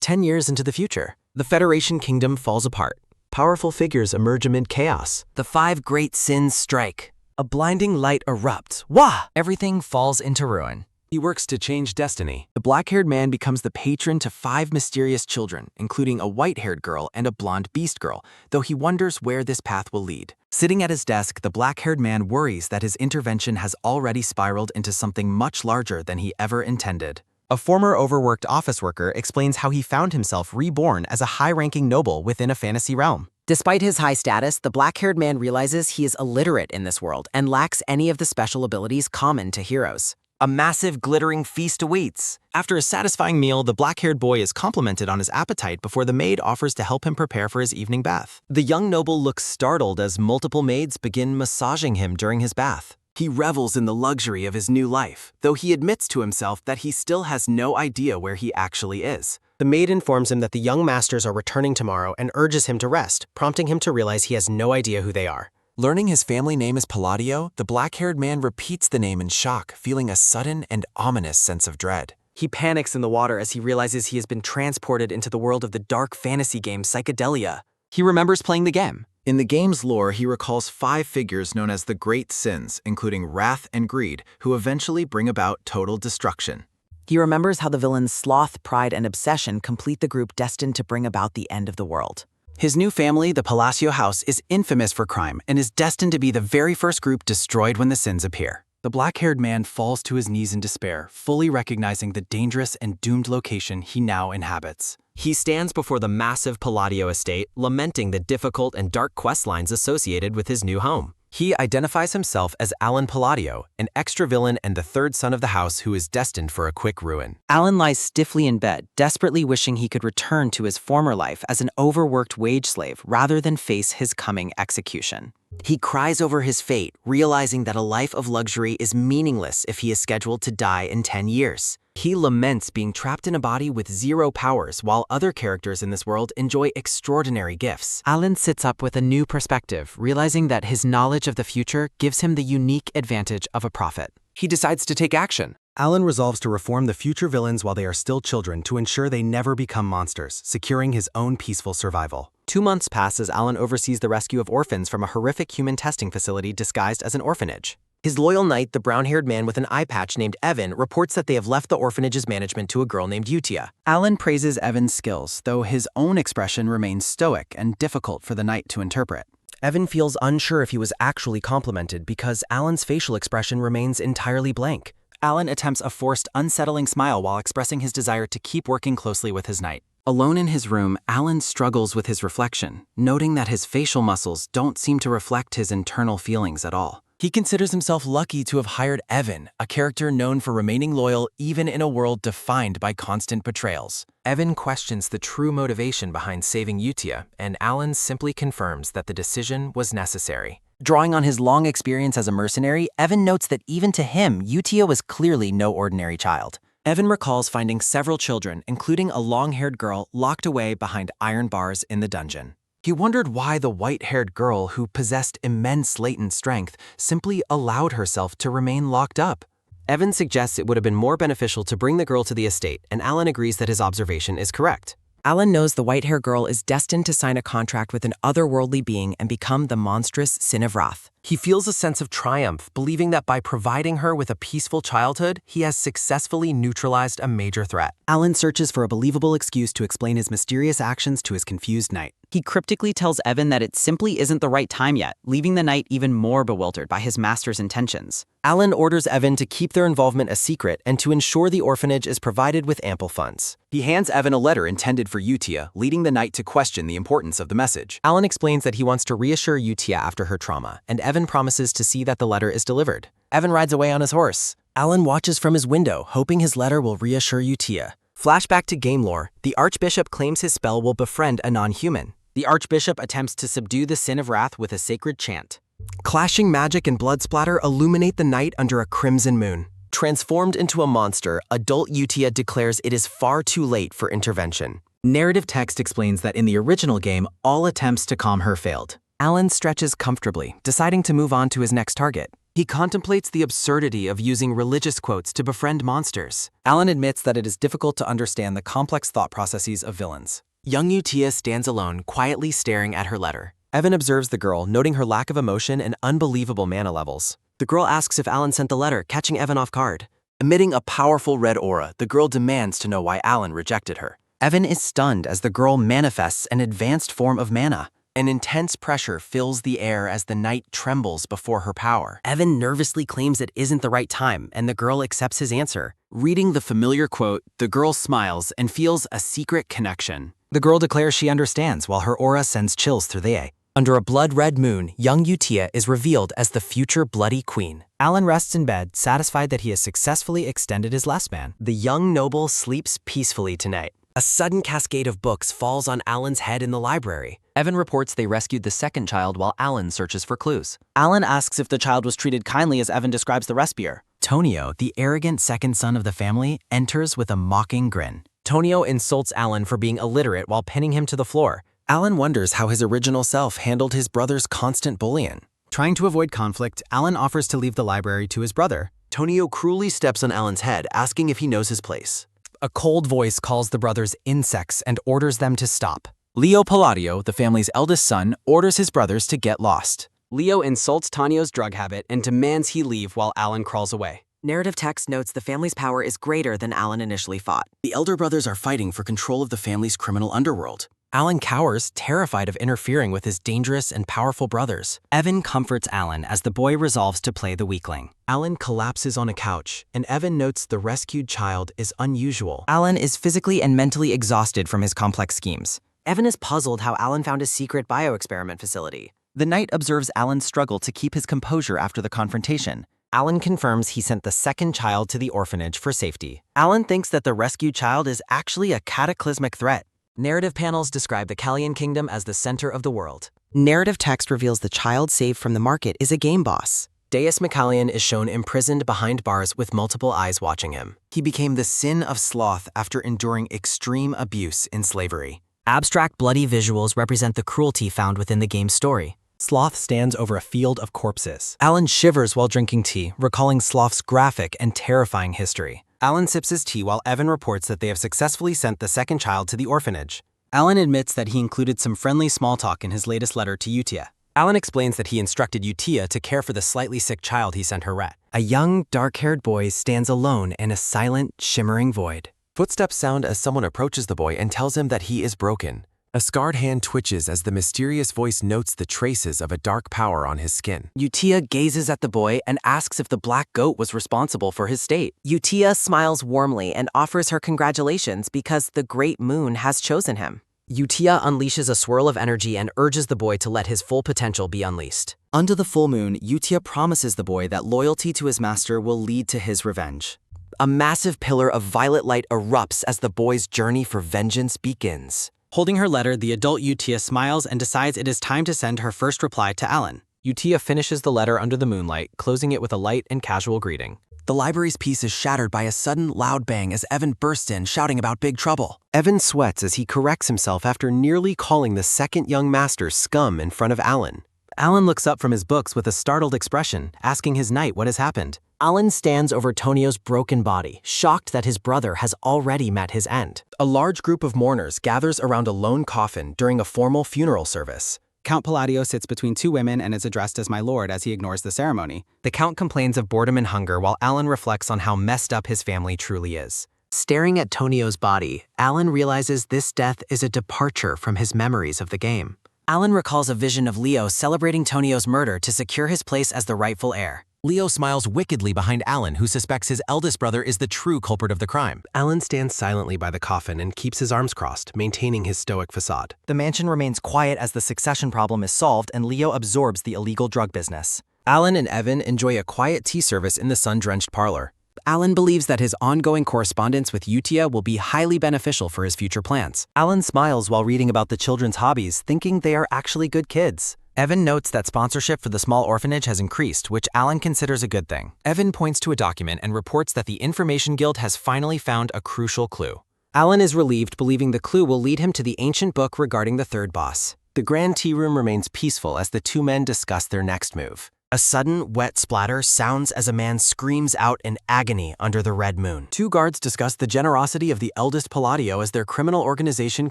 10 years into the future, the Federation Kingdom falls apart. Powerful figures emerge amid chaos. The 5 great sins strike. A blinding light erupts. Wah! Everything falls into ruin. He works to change destiny. The black-haired man becomes the patron to 5 mysterious children, including a white-haired girl and a blonde beast girl, though he wonders where this path will lead. Sitting at his desk, the black-haired man worries that his intervention has already spiraled into something much larger than he ever intended. A former overworked office worker explains how he found himself reborn as a high-ranking noble within a fantasy realm. Despite his high status, the black-haired man realizes he is illiterate in this world and lacks any of the special abilities common to heroes. A massive, glittering feast awaits. After a satisfying meal, the black-haired boy is complimented on his appetite before the maid offers to help him prepare for his evening bath. The young noble looks startled as multiple maids begin massaging him during his bath. He revels in the luxury of his new life, though he admits to himself that he still has no idea where he actually is. The maid informs him that the young masters are returning tomorrow and urges him to rest, prompting him to realize he has no idea who they are. Learning his family name is Palladio, the black-haired man repeats the name in shock, feeling a sudden and ominous sense of dread. He panics in the water as he realizes he has been transported into the world of the dark fantasy game Psychedelia. He remembers playing the game. In the game's lore, he recalls 5 figures known as the Great Sins, including wrath and greed, who eventually bring about total destruction. He remembers how the villains Sloth, Pride, and Obsession complete the group destined to bring about the end of the world. His new family, the Palacio House, is infamous for crime and is destined to be the very first group destroyed when the sins appear. The black-haired man falls to his knees in despair, fully recognizing the dangerous and doomed location he now inhabits. He stands before the massive Palladio estate, lamenting the difficult and dark quest lines associated with his new home. He identifies himself as Alan Palladio, an extra villain and the 3rd son of the house who is destined for a quick ruin. Alan lies stiffly in bed, desperately wishing he could return to his former life as an overworked wage slave rather than face his coming execution. He cries over his fate, realizing that a life of luxury is meaningless if he is scheduled to die in 10 years. He laments being trapped in a body with 0 powers, while other characters in this world enjoy extraordinary gifts. Alan sits up with a new perspective, realizing that his knowledge of the future gives him the unique advantage of a prophet. He decides to take action. Alan resolves to reform the future villains while they are still children to ensure they never become monsters, securing his own peaceful survival. 2 months pass as Alan oversees the rescue of orphans from a horrific human testing facility disguised as an orphanage. His loyal knight, the brown-haired man with an eye patch named Evan, reports that they have left the orphanage's management to a girl named Utia. Alan praises Evan's skills, though his own expression remains stoic and difficult for the knight to interpret. Evan feels unsure if he was actually complimented because Alan's facial expression remains entirely blank. Alan attempts a forced, unsettling smile while expressing his desire to keep working closely with his knight. Alone in his room, Alan struggles with his reflection, noting that his facial muscles don't seem to reflect his internal feelings at all. He considers himself lucky to have hired Evan, a character known for remaining loyal even in a world defined by constant betrayals. Evan questions the true motivation behind saving Utia, and Alan simply confirms that the decision was necessary. Drawing on his long experience as a mercenary, Evan notes that even to him, Utia was clearly no ordinary child. Evan recalls finding several children, including a long-haired girl, locked away behind iron bars in the dungeon. He wondered why the white-haired girl, who possessed immense latent strength, simply allowed herself to remain locked up. Evan suggests it would have been more beneficial to bring the girl to the estate, and Alan agrees that his observation is correct. Alan knows the white-haired girl is destined to sign a contract with an otherworldly being and become the monstrous Sin of Wrath. He feels a sense of triumph, believing that by providing her with a peaceful childhood, he has successfully neutralized a major threat. Alan searches for a believable excuse to explain his mysterious actions to his confused knight. He cryptically tells Evan that it simply isn't the right time yet, leaving the knight even more bewildered by his master's intentions. Alan orders Evan to keep their involvement a secret and to ensure the orphanage is provided with ample funds. He hands Evan a letter intended for Utia, leading the knight to question the importance of the message. Alan explains that he wants to reassure Utia after her trauma, and Evan promises to see that the letter is delivered. Evan rides away on his horse. Alan watches from his window, hoping his letter will reassure Utia. Flashback to game lore, the Archbishop claims his spell will befriend a non-human. The Archbishop attempts to subdue the Sin of Wrath with a sacred chant. Clashing magic and blood splatter illuminate the night under a crimson moon. Transformed into a monster, adult Utia declares it is far too late for intervention. Narrative text explains that in the original game, all attempts to calm her failed. Alan stretches comfortably, deciding to move on to his next target. He contemplates the absurdity of using religious quotes to befriend monsters. Alan admits that it is difficult to understand the complex thought processes of villains. Young Utia stands alone, quietly staring at her letter. Evan observes the girl, noting her lack of emotion and unbelievable mana levels. The girl asks if Alan sent the letter, catching Evan off guard. Emitting a powerful red aura, the girl demands to know why Alan rejected her. Evan is stunned as the girl manifests an advanced form of mana. An intense pressure fills the air as the night trembles before her power. Evan nervously claims it isn't the right time, and the girl accepts his answer. Reading the familiar quote, the girl smiles and feels a secret connection. The girl declares she understands while her aura sends chills through the air. Under a blood-red moon, young Utia is revealed as the future Bloody Queen. Alan rests in bed, satisfied that he has successfully extended his last man. The young noble sleeps peacefully tonight. A sudden cascade of books falls on Alan's head in the library. Evan reports they rescued the second child while Alan searches for clues. Alan asks if the child was treated kindly as Evan describes the rescuer. Tonio, the arrogant second son of the family, enters with a mocking grin. Tonio insults Alan for being illiterate while pinning him to the floor. Alan wonders how his original self handled his brother's constant bullying. Trying to avoid conflict, Alan offers to leave the library to his brother. Tonio cruelly steps on Alan's head, asking if he knows his place. A cold voice calls the brothers insects and orders them to stop. Leo Palladio, the family's eldest son, orders his brothers to get lost. Leo insults Tonio's drug habit and demands he leave while Alan crawls away. Narrative text notes the family's power is greater than Alan initially thought. The elder brothers are fighting for control of the family's criminal underworld. Alan cowers, terrified of interfering with his dangerous and powerful brothers. Evan comforts Alan as the boy resolves to play the weakling. Alan collapses on a couch, and Evan notes the rescued child is unusual. Alan is physically and mentally exhausted from his complex schemes. Evan is puzzled how Alan found a secret bioexperiment facility. The knight observes Alan's struggle to keep his composure after the confrontation. Alan confirms he sent the second child to the orphanage for safety. Alan thinks that the rescued child is actually a cataclysmic threat. Narrative panels describe the Callian Kingdom as the center of the world. Narrative text reveals the child saved from the market is a game boss. Deus Macallion is shown imprisoned behind bars with multiple eyes watching him. He became the sin of sloth after enduring extreme abuse in slavery. Abstract bloody visuals represent the cruelty found within the game's story. Sloth stands over a field of corpses. Alan shivers while drinking tea, recalling Sloth's graphic and terrifying history. Alan sips his tea while Evan reports that they have successfully sent the second child to the orphanage. Alan admits that he included some friendly small talk in his latest letter to Utia. Alan explains that he instructed Utia to care for the slightly sick child he sent her rat. A young, dark-haired boy stands alone in a silent, shimmering void. Footsteps sound as someone approaches the boy and tells him that he is broken. A scarred hand twitches as the mysterious voice notes the traces of a dark power on his skin. Utia gazes at the boy and asks if the black goat was responsible for his state. Utia smiles warmly and offers her congratulations because the great moon has chosen him. Utia unleashes a swirl of energy and urges the boy to let his full potential be unleashed. Under the full moon, Utia promises the boy that loyalty to his master will lead to his revenge. A massive pillar of violet light erupts as the boy's journey for vengeance begins. Holding her letter, the adult Utia smiles and decides it is time to send her first reply to Alan. Utia finishes the letter under the moonlight, closing it with a light and casual greeting. The library's peace is shattered by a sudden loud bang as Evan bursts in, shouting about big trouble. Evan sweats as he corrects himself after nearly calling the second young master scum in front of Alan. Alan looks up from his books with a startled expression, asking his knight what has happened. Alan stands over Tonio's broken body, shocked that his brother has already met his end. A large group of mourners gathers around a lone coffin during a formal funeral service. Count Palladio sits between two women and is addressed as my lord as he ignores the ceremony. The Count complains of boredom and hunger while Alan reflects on how messed up his family truly is. Staring at Tonio's body, Alan realizes this death is a departure from his memories of the game. Alan recalls a vision of Leo celebrating Tonio's murder to secure his place as the rightful heir. Leo smiles wickedly behind Alan, who suspects his eldest brother is the true culprit of the crime. Alan stands silently by the coffin and keeps his arms crossed, maintaining his stoic facade. The mansion remains quiet as the succession problem is solved and Leo absorbs the illegal drug business. Alan and Evan enjoy a quiet tea service in the sun-drenched parlor. Alan believes that his ongoing correspondence with Utia will be highly beneficial for his future plans. Alan smiles while reading about the children's hobbies, thinking they are actually good kids. Evan notes that sponsorship for the small orphanage has increased, which Alan considers a good thing. Evan points to a document and reports that the Information Guild has finally found a crucial clue. Alan is relieved, believing the clue will lead him to the ancient book regarding the third boss. The grand tea room remains peaceful as the two men discuss their next move. A sudden, wet splatter sounds as a man screams out in agony under the red moon. Two guards discuss the generosity of the eldest Palladio as their criminal organization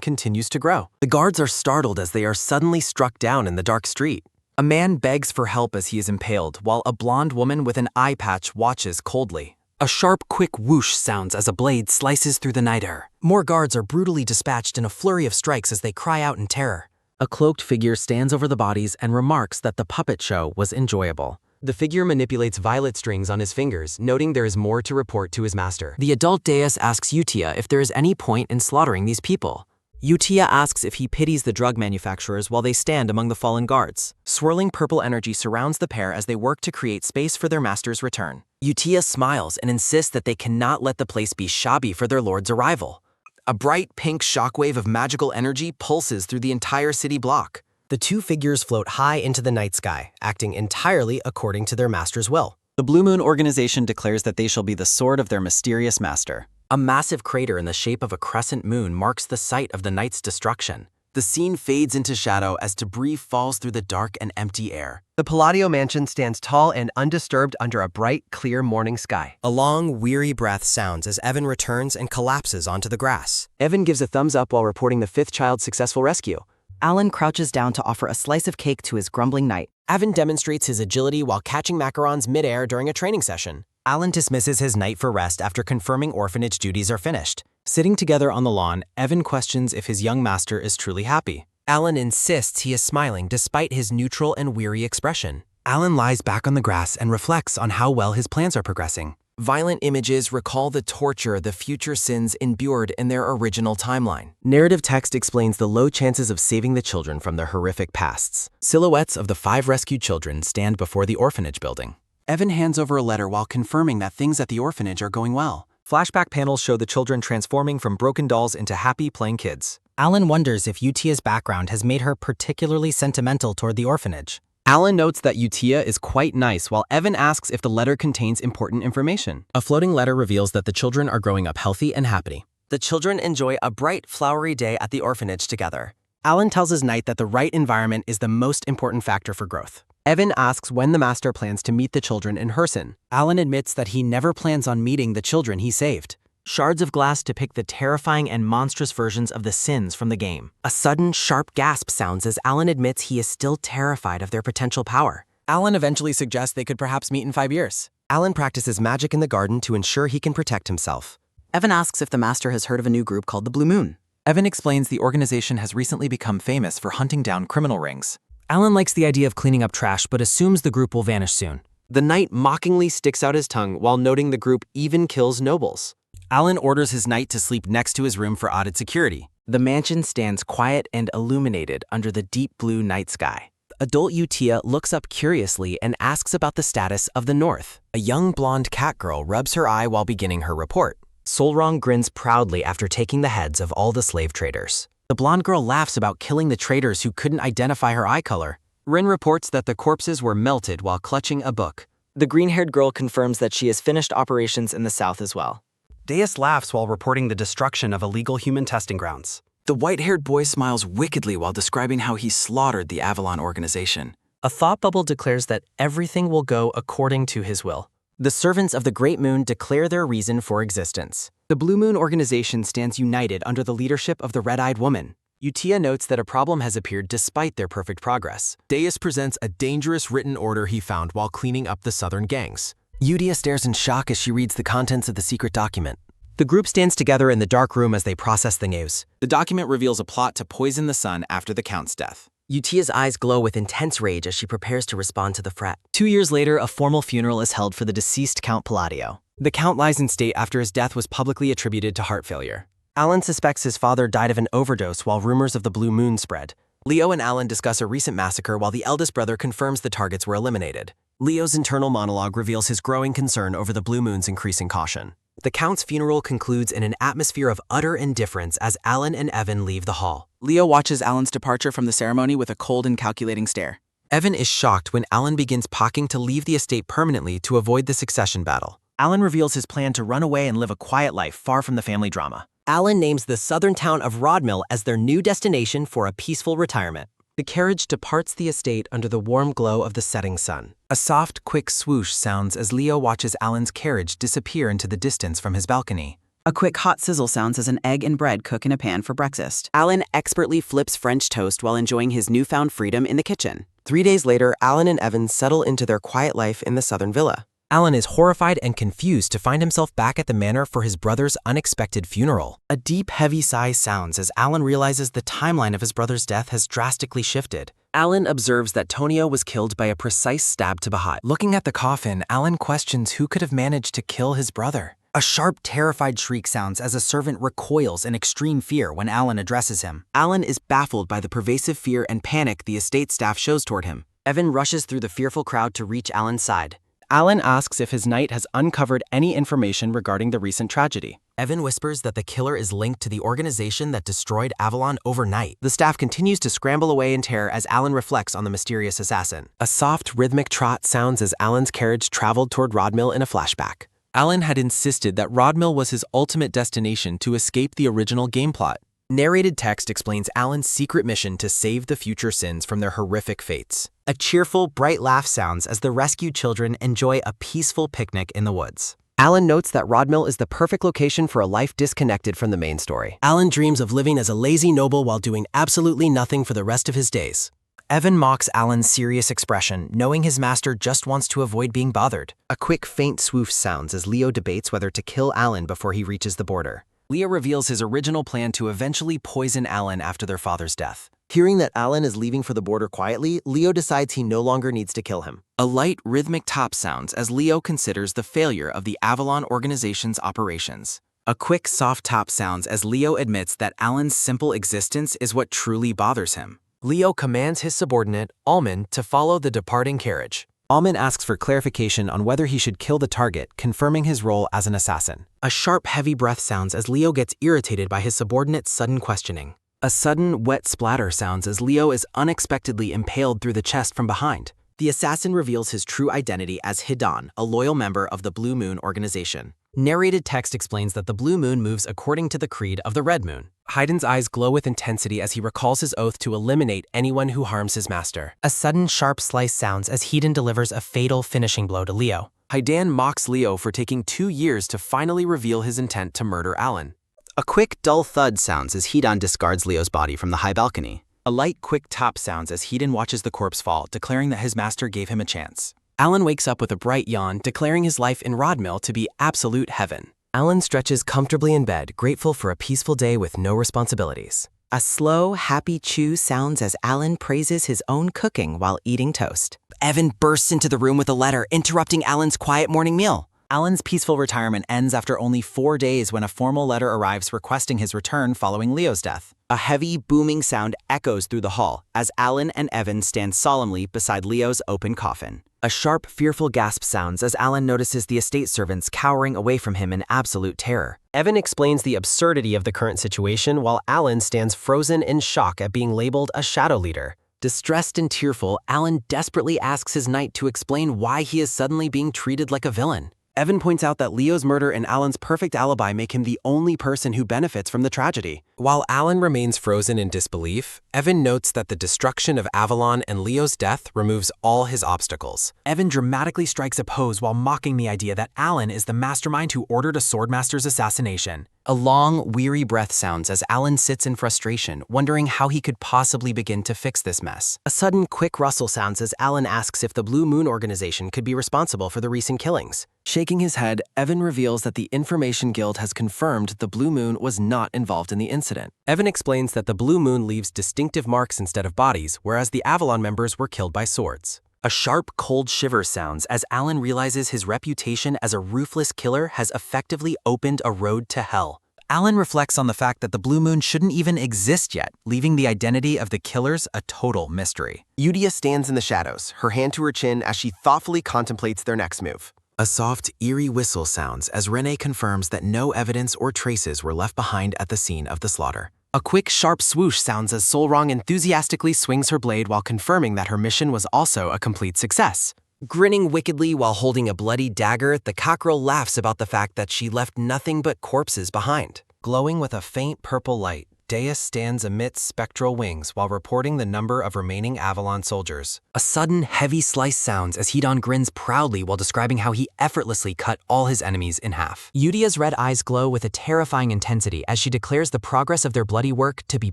continues to grow. The guards are startled as they are suddenly struck down in the dark street. A man begs for help as he is impaled, while a blonde woman with an eye patch watches coldly. A sharp, quick whoosh sounds as a blade slices through the night air. More guards are brutally dispatched in a flurry of strikes as they cry out in terror. A cloaked figure stands over the bodies and remarks that the puppet show was enjoyable. The figure manipulates violet strings on his fingers, noting there is more to report to his master. The adult Deus asks Utia if there is any point in slaughtering these people. Utia asks if he pities the drug manufacturers while they stand among the fallen guards. Swirling purple energy surrounds the pair as they work to create space for their master's return. Utia smiles and insists that they cannot let the place be shabby for their lord's arrival. A bright pink shockwave of magical energy pulses through the entire city block. The two figures float high into the night sky, acting entirely according to their master's will. The Blue Moon organization declares that they shall be the sword of their mysterious master. A massive crater in the shape of a crescent moon marks the site of the night's destruction. The scene fades into shadow as debris falls through the dark and empty air. The Palladio mansion stands tall and undisturbed under a bright, clear morning sky. A long, weary breath sounds as Evan returns and collapses onto the grass. Evan gives a thumbs up while reporting the fifth child's successful rescue. Alan crouches down to offer a slice of cake to his grumbling knight. Evan demonstrates his agility while catching macarons midair during a training session. Alan dismisses his knight for rest after confirming orphanage duties are finished. Sitting together on the lawn, Evan questions if his young master is truly happy. Alan insists he is smiling despite his neutral and weary expression. Alan lies back on the grass and reflects on how well his plans are progressing. Violent images recall the torture the future sins endured in their original timeline. Narrative text explains the low chances of saving the children from their horrific pasts. Silhouettes of the 5 rescued children stand before the orphanage building. Evan hands over a letter while confirming that things at the orphanage are going well. Flashback panels show the children transforming from broken dolls into happy, playing kids. Alan wonders if Utia's background has made her particularly sentimental toward the orphanage. Alan notes that Utia is quite nice, while Evan asks if the letter contains important information. A floating letter reveals that the children are growing up healthy and happy. The children enjoy a bright, flowery day at the orphanage together. Alan tells his knight that the right environment is the most important factor for growth. Evan asks when the master plans to meet the children in Herson. Alan admits that he never plans on meeting the children he saved. Shards of glass depict the terrifying and monstrous versions of the sins from the game. A sudden, sharp gasp sounds as Alan admits he is still terrified of their potential power. Alan eventually suggests they could perhaps meet in 5 years. Alan practices magic in the garden to ensure he can protect himself. Evan asks if the master has heard of a new group called the Blue Moon. Evan explains the organization has recently become famous for hunting down criminal rings. Alan likes the idea of cleaning up trash but assumes the group will vanish soon. The knight mockingly sticks out his tongue while noting the group even kills nobles. Alan orders his knight to sleep next to his room for added security. The mansion stands quiet and illuminated under the deep blue night sky. Adult Utia looks up curiously and asks about the status of the North. A young blonde cat girl rubs her eye while beginning her report. Solrong grins proudly after taking the heads of all the slave traders. The blonde girl laughs about killing the traders who couldn't identify her eye color. Rin reports that the corpses were melted while clutching a book. The green-haired girl confirms that she has finished operations in the south as well. Deus laughs while reporting the destruction of illegal human testing grounds. The white-haired boy smiles wickedly while describing how he slaughtered the Avalon organization. A thought bubble declares that everything will go according to his will. The servants of the Great Moon declare their reason for existence. The Blue Moon organization stands united under the leadership of the red-eyed woman. Utia notes that a problem has appeared despite their perfect progress. Deus presents a dangerous written order he found while cleaning up the southern gangs. Utia stares in shock as she reads the contents of the secret document. The group stands together in the dark room as they process the news. The document reveals a plot to poison the sun after the Count's death. Utia's eyes glow with intense rage as she prepares to respond to the threat. 2 years later, a formal funeral is held for the deceased Count Palladio. The Count lies in state after his death was publicly attributed to heart failure. Alan suspects his father died of an overdose while rumors of the Blue Moon spread. Leo and Alan discuss a recent massacre while the eldest brother confirms the targets were eliminated. Leo's internal monologue reveals his growing concern over the Blue Moon's increasing caution. The Count's funeral concludes in an atmosphere of utter indifference as Alan and Evan leave the hall. Leo watches Alan's departure from the ceremony with a cold and calculating stare. Evan is shocked when Alan begins packing to leave the estate permanently to avoid the succession battle. Alan reveals his plan to run away and live a quiet life far from the family drama. Alan names the southern town of Rodmill as their new destination for a peaceful retirement. The carriage departs the estate under the warm glow of the setting sun. A soft, quick swoosh sounds as Leo watches Alan's carriage disappear into the distance from his balcony. A quick hot sizzle sounds as an egg and bread cook in a pan for breakfast. Alan expertly flips French toast while enjoying his newfound freedom in the kitchen. 3 days later, Alan and Evan settle into their quiet life in the southern villa. Alan is horrified and confused to find himself back at the manor for his brother's unexpected funeral. A deep, heavy sigh sounds as Alan realizes the timeline of his brother's death has drastically shifted. Alan observes that Tonio was killed by a precise stab to Bahat. Looking at the coffin, Alan questions who could have managed to kill his brother. A sharp, terrified shriek sounds as a servant recoils in extreme fear when Alan addresses him. Alan is baffled by the pervasive fear and panic the estate staff shows toward him. Evan rushes through the fearful crowd to reach Alan's side. Alan asks if his knight has uncovered any information regarding the recent tragedy. Evan whispers that the killer is linked to the organization that destroyed Avalon overnight. The staff continues to scramble away in terror as Alan reflects on the mysterious assassin. A soft, rhythmic trot sounds as Alan's carriage traveled toward Rodmill in a flashback. Alan had insisted that Rodmill was his ultimate destination to escape the original game plot. Narrated text explains Alan's secret mission to save the future sins from their horrific fates. A cheerful, bright laugh sounds as the rescued children enjoy a peaceful picnic in the woods. Alan notes that Rodmill is the perfect location for a life disconnected from the main story. Alan dreams of living as a lazy noble while doing absolutely nothing for the rest of his days. Evan mocks Alan's serious expression, knowing his master just wants to avoid being bothered. A quick, faint swoosh sounds as Leo debates whether to kill Alan before he reaches the border. Leo reveals his original plan to eventually poison Alan after their father's death. Hearing that Alan is leaving for the border quietly, Leo decides he no longer needs to kill him. A light, rhythmic top sounds as Leo considers the failure of the Avalon organization's operations. A quick, soft top sounds as Leo admits that Alan's simple existence is what truly bothers him. Leo commands his subordinate, Almond, to follow the departing carriage. Almond asks for clarification on whether he should kill the target, confirming his role as an assassin. A sharp, heavy breath sounds as Leo gets irritated by his subordinate's sudden questioning. A sudden, wet splatter sounds as Leo is unexpectedly impaled through the chest from behind. The assassin reveals his true identity as Hidan, a loyal member of the Blue Moon organization. Narrated text explains that the Blue Moon moves according to the creed of the Red Moon. Hidan's eyes glow with intensity as he recalls his oath to eliminate anyone who harms his master. A sudden, sharp slice sounds as Hidan delivers a fatal finishing blow to Leo. Hidan mocks Leo for taking 2 years to finally reveal his intent to murder Alan. A quick, dull thud sounds as Hidan discards Leo's body from the high balcony. A light, quick top sounds as Hidan watches the corpse fall, declaring that his master gave him a chance. Alan wakes up with a bright yawn, declaring his life in Rodmill to be absolute heaven. Alan stretches comfortably in bed, grateful for a peaceful day with no responsibilities. A slow, happy chew sounds as Alan praises his own cooking while eating toast. Evan bursts into the room with a letter, interrupting Alan's quiet morning meal. Alan's peaceful retirement ends after only 4 days when a formal letter arrives requesting his return following Leo's death. A heavy, booming sound echoes through the hall as Alan and Evan stand solemnly beside Leo's open coffin. A sharp, fearful gasp sounds as Alan notices the estate servants cowering away from him in absolute terror. Evan explains the absurdity of the current situation while Alan stands frozen in shock at being labeled a shadow leader. Distressed and tearful, Alan desperately asks his knight to explain why he is suddenly being treated like a villain. Evan points out that Leo's murder and Alan's perfect alibi make him the only person who benefits from the tragedy. While Alan remains frozen in disbelief, Evan notes that the destruction of Avalon and Leo's death removes all his obstacles. Evan dramatically strikes a pose while mocking the idea that Alan is the mastermind who ordered a swordmaster's assassination. A long, weary breath sounds as Alan sits in frustration, wondering how he could possibly begin to fix this mess. A sudden, quick rustle sounds as Alan asks if the Blue Moon organization could be responsible for the recent killings. Shaking his head, Evan reveals that the Information Guild has confirmed the Blue Moon was not involved in the incident. Evan explains that the Blue Moon leaves distinctive marks instead of bodies, whereas the Avalon members were killed by swords. A sharp, cold shiver sounds as Alan realizes his reputation as a ruthless killer has effectively opened a road to hell. Alan reflects on the fact that the Blue Moon shouldn't even exist yet, leaving the identity of the killers a total mystery. Yudia stands in the shadows, her hand to her chin as she thoughtfully contemplates their next move. A soft, eerie whistle sounds as Renee confirms that no evidence or traces were left behind at the scene of the slaughter. A quick, sharp swoosh sounds as Solrong enthusiastically swings her blade while confirming that her mission was also a complete success. Grinning wickedly while holding a bloody dagger, the cockerel laughs about the fact that she left nothing but corpses behind. Glowing with a faint purple light, Deus stands amidst spectral wings while reporting the number of remaining Avalon soldiers. A sudden, heavy slice sounds as Hedon grins proudly while describing how he effortlessly cut all his enemies in half. Utia's red eyes glow with a terrifying intensity as she declares the progress of their bloody work to be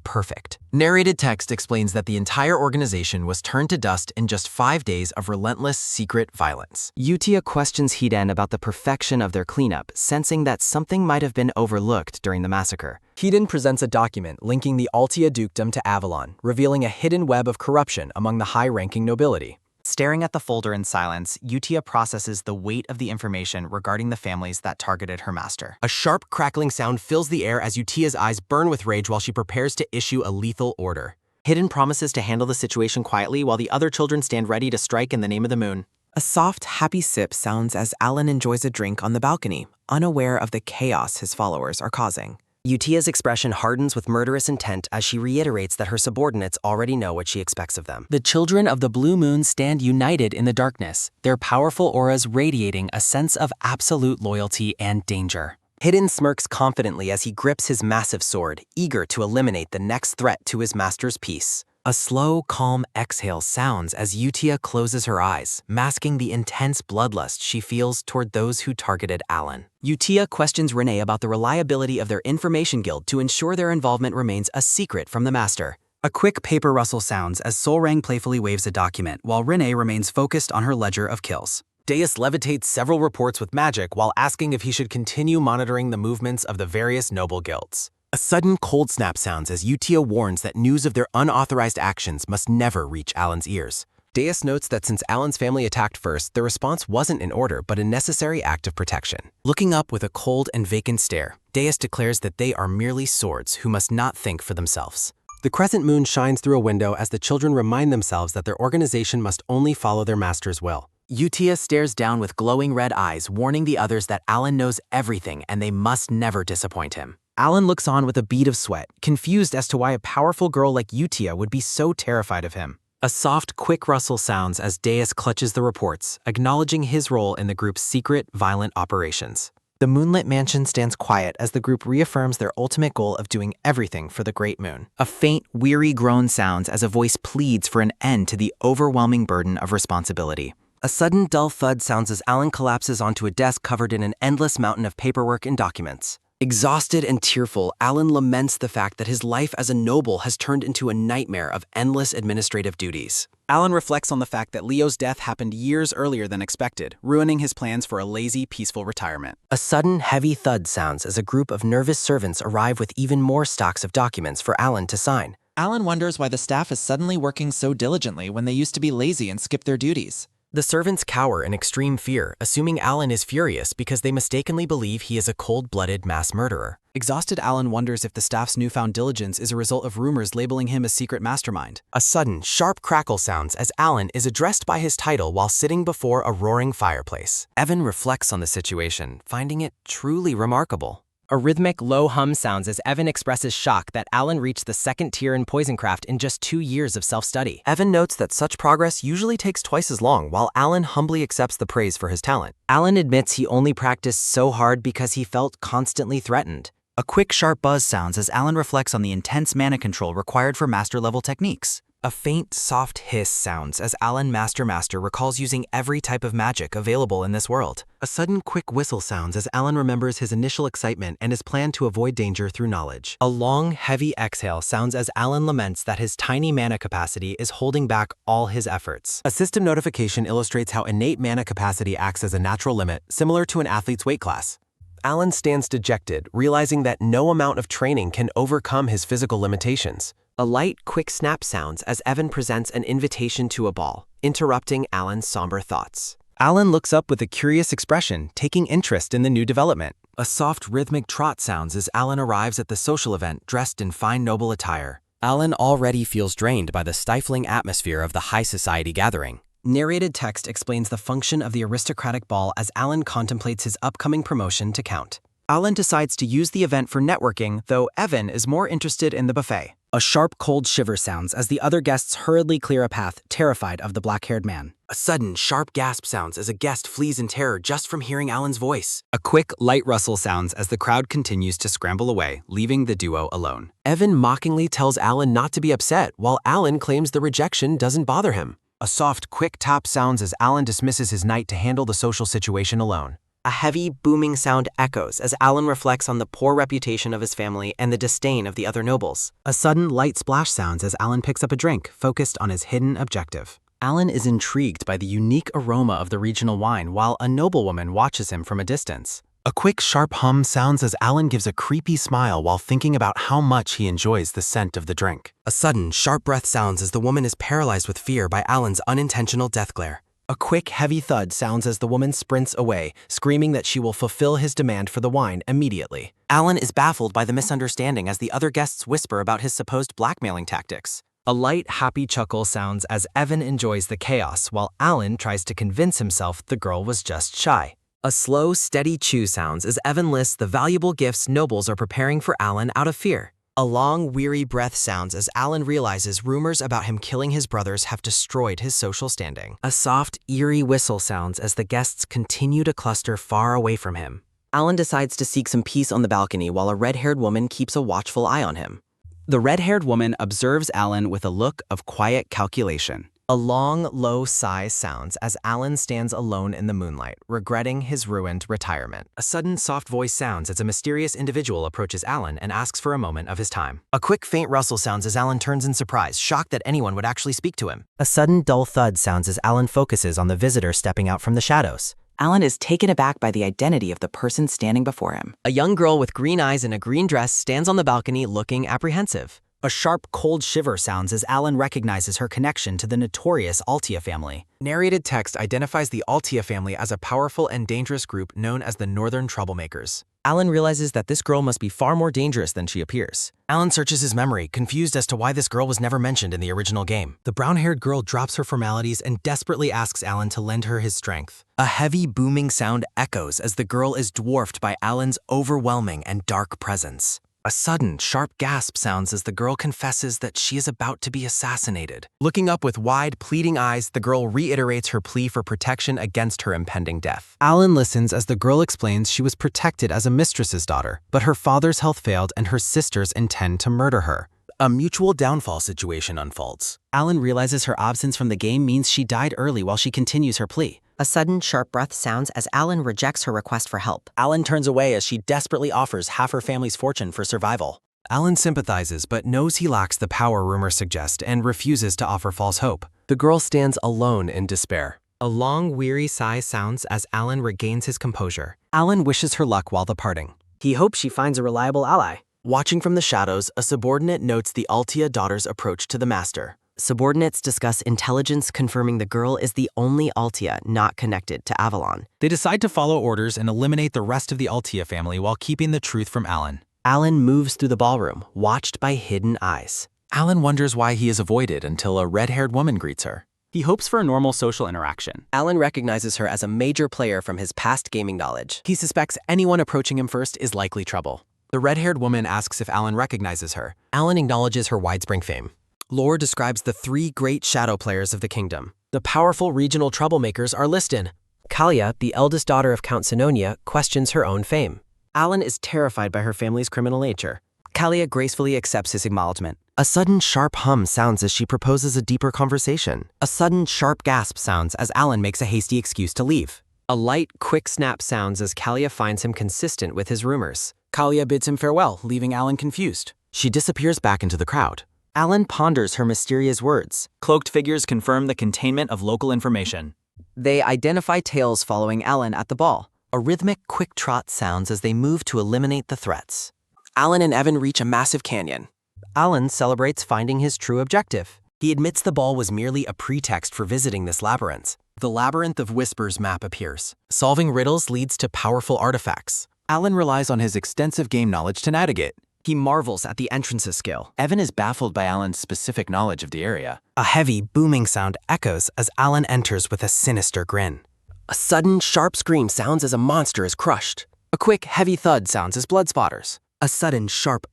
perfect. Narrated text explains that the entire organization was turned to dust in just 5 days of relentless, secret violence. Utia questions Hedon about the perfection of their cleanup, sensing that something might have been overlooked during the massacre. Hedon presents a document linking the Altia dukedom to Avalon, revealing a hidden web of corruption among the high-ranking nobility. Staring at the folder in silence, Utia processes the weight of the information regarding the families that targeted her master. A sharp, crackling sound fills the air as Utia's eyes burn with rage while she prepares to issue a lethal order. Hedon promises to handle the situation quietly while the other children stand ready to strike in the name of the moon. A soft, happy sip sounds as Alan enjoys a drink on the balcony, unaware of the chaos his followers are causing. Utia's expression hardens with murderous intent as she reiterates that her subordinates already know what she expects of them. The children of the Blue Moon stand united in the darkness, their powerful auras radiating a sense of absolute loyalty and danger. Hedon smirks confidently as he grips his massive sword, eager to eliminate the next threat to his master's peace. A slow, calm exhale sounds as Utia closes her eyes, masking the intense bloodlust she feels toward those who targeted Alan. Utia questions Renee about the reliability of their information guild to ensure their involvement remains a secret from the master. A quick paper rustle sounds as Solrang playfully waves a document, while Renee remains focused on her ledger of kills. Deus levitates several reports with magic while asking if he should continue monitoring the movements of the various noble guilds. A sudden cold snap sounds as Utia warns that news of their unauthorized actions must never reach Alan's ears. Deus notes that since Alan's family attacked first, the response wasn't in order but a necessary act of protection. Looking up with a cold and vacant stare, Deus declares that they are merely swords who must not think for themselves. The crescent moon shines through a window as the children remind themselves that their organization must only follow their master's will. Utia stares down with glowing red eyes, warning the others that Alan knows everything and they must never disappoint him. Alan looks on with a bead of sweat, confused as to why a powerful girl like Utia would be so terrified of him. A soft, quick rustle sounds as Deus clutches the reports, acknowledging his role in the group's secret, violent operations. The Moonlit Mansion stands quiet as the group reaffirms their ultimate goal of doing everything for the Great Moon. A faint, weary groan sounds as a voice pleads for an end to the overwhelming burden of responsibility. A sudden dull thud sounds as Alan collapses onto a desk covered in an endless mountain of paperwork and documents. Exhausted and tearful, Alan laments the fact that his life as a noble has turned into a nightmare of endless administrative duties. Alan reflects on the fact that Leo's death happened years earlier than expected, ruining his plans for a lazy, peaceful retirement. A sudden, heavy thud sounds as a group of nervous servants arrive with even more stocks of documents for Alan to sign. Alan wonders why the staff is suddenly working so diligently when they used to be lazy and skip their duties. The servants cower in extreme fear, assuming Alan is furious because they mistakenly believe he is a cold-blooded mass murderer. Exhausted, Alan wonders if the staff's newfound diligence is a result of rumors labeling him a secret mastermind. A sudden, sharp crackle sounds as Alan is addressed by his title while sitting before a roaring fireplace. Evan reflects on the situation, finding it truly remarkable. A rhythmic, low hum sounds as Evan expresses shock that Alan reached the second tier in Poisoncraft in just 2 years of self-study. Evan notes that such progress usually takes twice as long, while Alan humbly accepts the praise for his talent. Alan admits he only practiced so hard because he felt constantly threatened. A quick, sharp buzz sounds as Alan reflects on the intense mana control required for master-level techniques. A faint, soft hiss sounds as Alan Master recalls using every type of magic available in this world. A sudden, quick whistle sounds as Alan remembers his initial excitement and his plan to avoid danger through knowledge. A long, heavy exhale sounds as Alan laments that his tiny mana capacity is holding back all his efforts. A system notification illustrates how innate mana capacity acts as a natural limit, similar to an athlete's weight class. Alan stands dejected, realizing that no amount of training can overcome his physical limitations. A light, quick snap sounds as Evan presents an invitation to a ball, interrupting Alan's somber thoughts. Alan looks up with a curious expression, taking interest in the new development. A soft, rhythmic trot sounds as Alan arrives at the social event dressed in fine noble attire. Alan already feels drained by the stifling atmosphere of the high society gathering. Narrated text explains the function of the aristocratic ball as Alan contemplates his upcoming promotion to Count. Alan decides to use the event for networking, though Evan is more interested in the buffet. A sharp, cold shiver sounds as the other guests hurriedly clear a path, terrified of the black-haired man. A sudden, sharp gasp sounds as a guest flees in terror just from hearing Alan's voice. A quick, light rustle sounds as the crowd continues to scramble away, leaving the duo alone. Evan mockingly tells Alan not to be upset, while Alan claims the rejection doesn't bother him. A soft, quick tap sounds as Alan dismisses his knight to handle the social situation alone. A heavy, booming sound echoes as Alan reflects on the poor reputation of his family and the disdain of the other nobles. A sudden, light splash sounds as Alan picks up a drink, focused on his hidden objective. Alan is intrigued by the unique aroma of the regional wine while a noblewoman watches him from a distance. A quick, sharp hum sounds as Alan gives a creepy smile while thinking about how much he enjoys the scent of the drink. A sudden, sharp breath sounds as the woman is paralyzed with fear by Alan's unintentional death glare. A quick, heavy thud sounds as the woman sprints away, screaming that she will fulfill his demand for the wine immediately. Alan is baffled by the misunderstanding as the other guests whisper about his supposed blackmailing tactics. A light, happy chuckle sounds as Evan enjoys the chaos while Alan tries to convince himself the girl was just shy. A slow, steady chew sounds as Evan lists the valuable gifts nobles are preparing for Alan out of fear. A long, weary breath sounds as Alan realizes rumors about him killing his brothers have destroyed his social standing. A soft, eerie whistle sounds as the guests continue to cluster far away from him. Alan decides to seek some peace on the balcony while a red-haired woman keeps a watchful eye on him. The red-haired woman observes Alan with a look of quiet calculation. A long, low sigh sounds as Alan stands alone in the moonlight, regretting his ruined retirement. A sudden, soft voice sounds as a mysterious individual approaches Alan and asks for a moment of his time. A quick, faint rustle sounds as Alan turns in surprise, shocked that anyone would actually speak to him. A sudden, dull thud sounds as Alan focuses on the visitor stepping out from the shadows. Alan is taken aback by the identity of the person standing before him. A young girl with green eyes and a green dress stands on the balcony looking apprehensive. A sharp, cold shiver sounds as Alan recognizes her connection to the notorious Altia family. Narrated text identifies the Altia family as a powerful and dangerous group known as the Northern Troublemakers. Alan realizes that this girl must be far more dangerous than she appears. Alan searches his memory, confused as to why this girl was never mentioned in the original game. The brown-haired girl drops her formalities and desperately asks Alan to lend her his strength. A heavy, booming sound echoes as the girl is dwarfed by Alan's overwhelming and dark presence. A sudden, sharp gasp sounds as the girl confesses that she is about to be assassinated. Looking up with wide, pleading eyes, the girl reiterates her plea for protection against her impending death. Alan listens as the girl explains she was protected as a mistress's daughter, but her father's health failed and her sisters intend to murder her. A mutual downfall situation unfolds. Alan realizes her absence from the game means she died early while she continues her plea. A sudden, sharp breath sounds as Alan rejects her request for help. Alan turns away as she desperately offers half her family's fortune for survival. Alan sympathizes but knows he lacks the power rumors suggest and refuses to offer false hope. The girl stands alone in despair. A long, weary sigh sounds as Alan regains his composure. Alan wishes her luck while departing. He hopes she finds a reliable ally. Watching from the shadows, a subordinate notes the Altia daughter's approach to the master. Subordinates discuss intelligence confirming the girl is the only Altia not connected to Avalon. They decide to follow orders and eliminate the rest of the Altia family while keeping the truth from Alan. Alan moves through the ballroom, watched by hidden eyes. Alan wonders why he is avoided until a red-haired woman greets her. He hopes for a normal social interaction. Alan recognizes her as a major player from his past gaming knowledge. He suspects anyone approaching him first is likely trouble. The red-haired woman asks if Alan recognizes her. Alan acknowledges her widespread fame. Lore describes the 3 great shadow players of the kingdom. The powerful regional troublemakers are listed. Kalia, the eldest daughter of Count Sinonia, questions her own fame. Alan is terrified by her family's criminal nature. Kalia gracefully accepts his acknowledgement. A sudden sharp hum sounds as she proposes a deeper conversation. A sudden sharp gasp sounds as Alan makes a hasty excuse to leave. A light, quick snap sounds as Kalia finds him consistent with his rumors. Kalia bids him farewell, leaving Alan confused. She disappears back into the crowd. Alan ponders her mysterious words. Cloaked figures confirm the containment of local information. They identify tails following Alan at the ball. A rhythmic, quick trot sounds as they move to eliminate the threats. Alan and Evan reach a massive canyon. Alan celebrates finding his true objective. He admits the ball was merely a pretext for visiting this labyrinth. The Labyrinth of Whispers map appears. Solving riddles leads to powerful artifacts. Alan relies on his extensive game knowledge to navigate. He marvels at the entrance's skill. Evan is baffled by Alan's specific knowledge of the area. A heavy, booming sound echoes as Alan enters with a sinister grin. A sudden, sharp scream sounds as a monster is crushed. A quick, heavy thud sounds as blood spatters. A sudden, sharp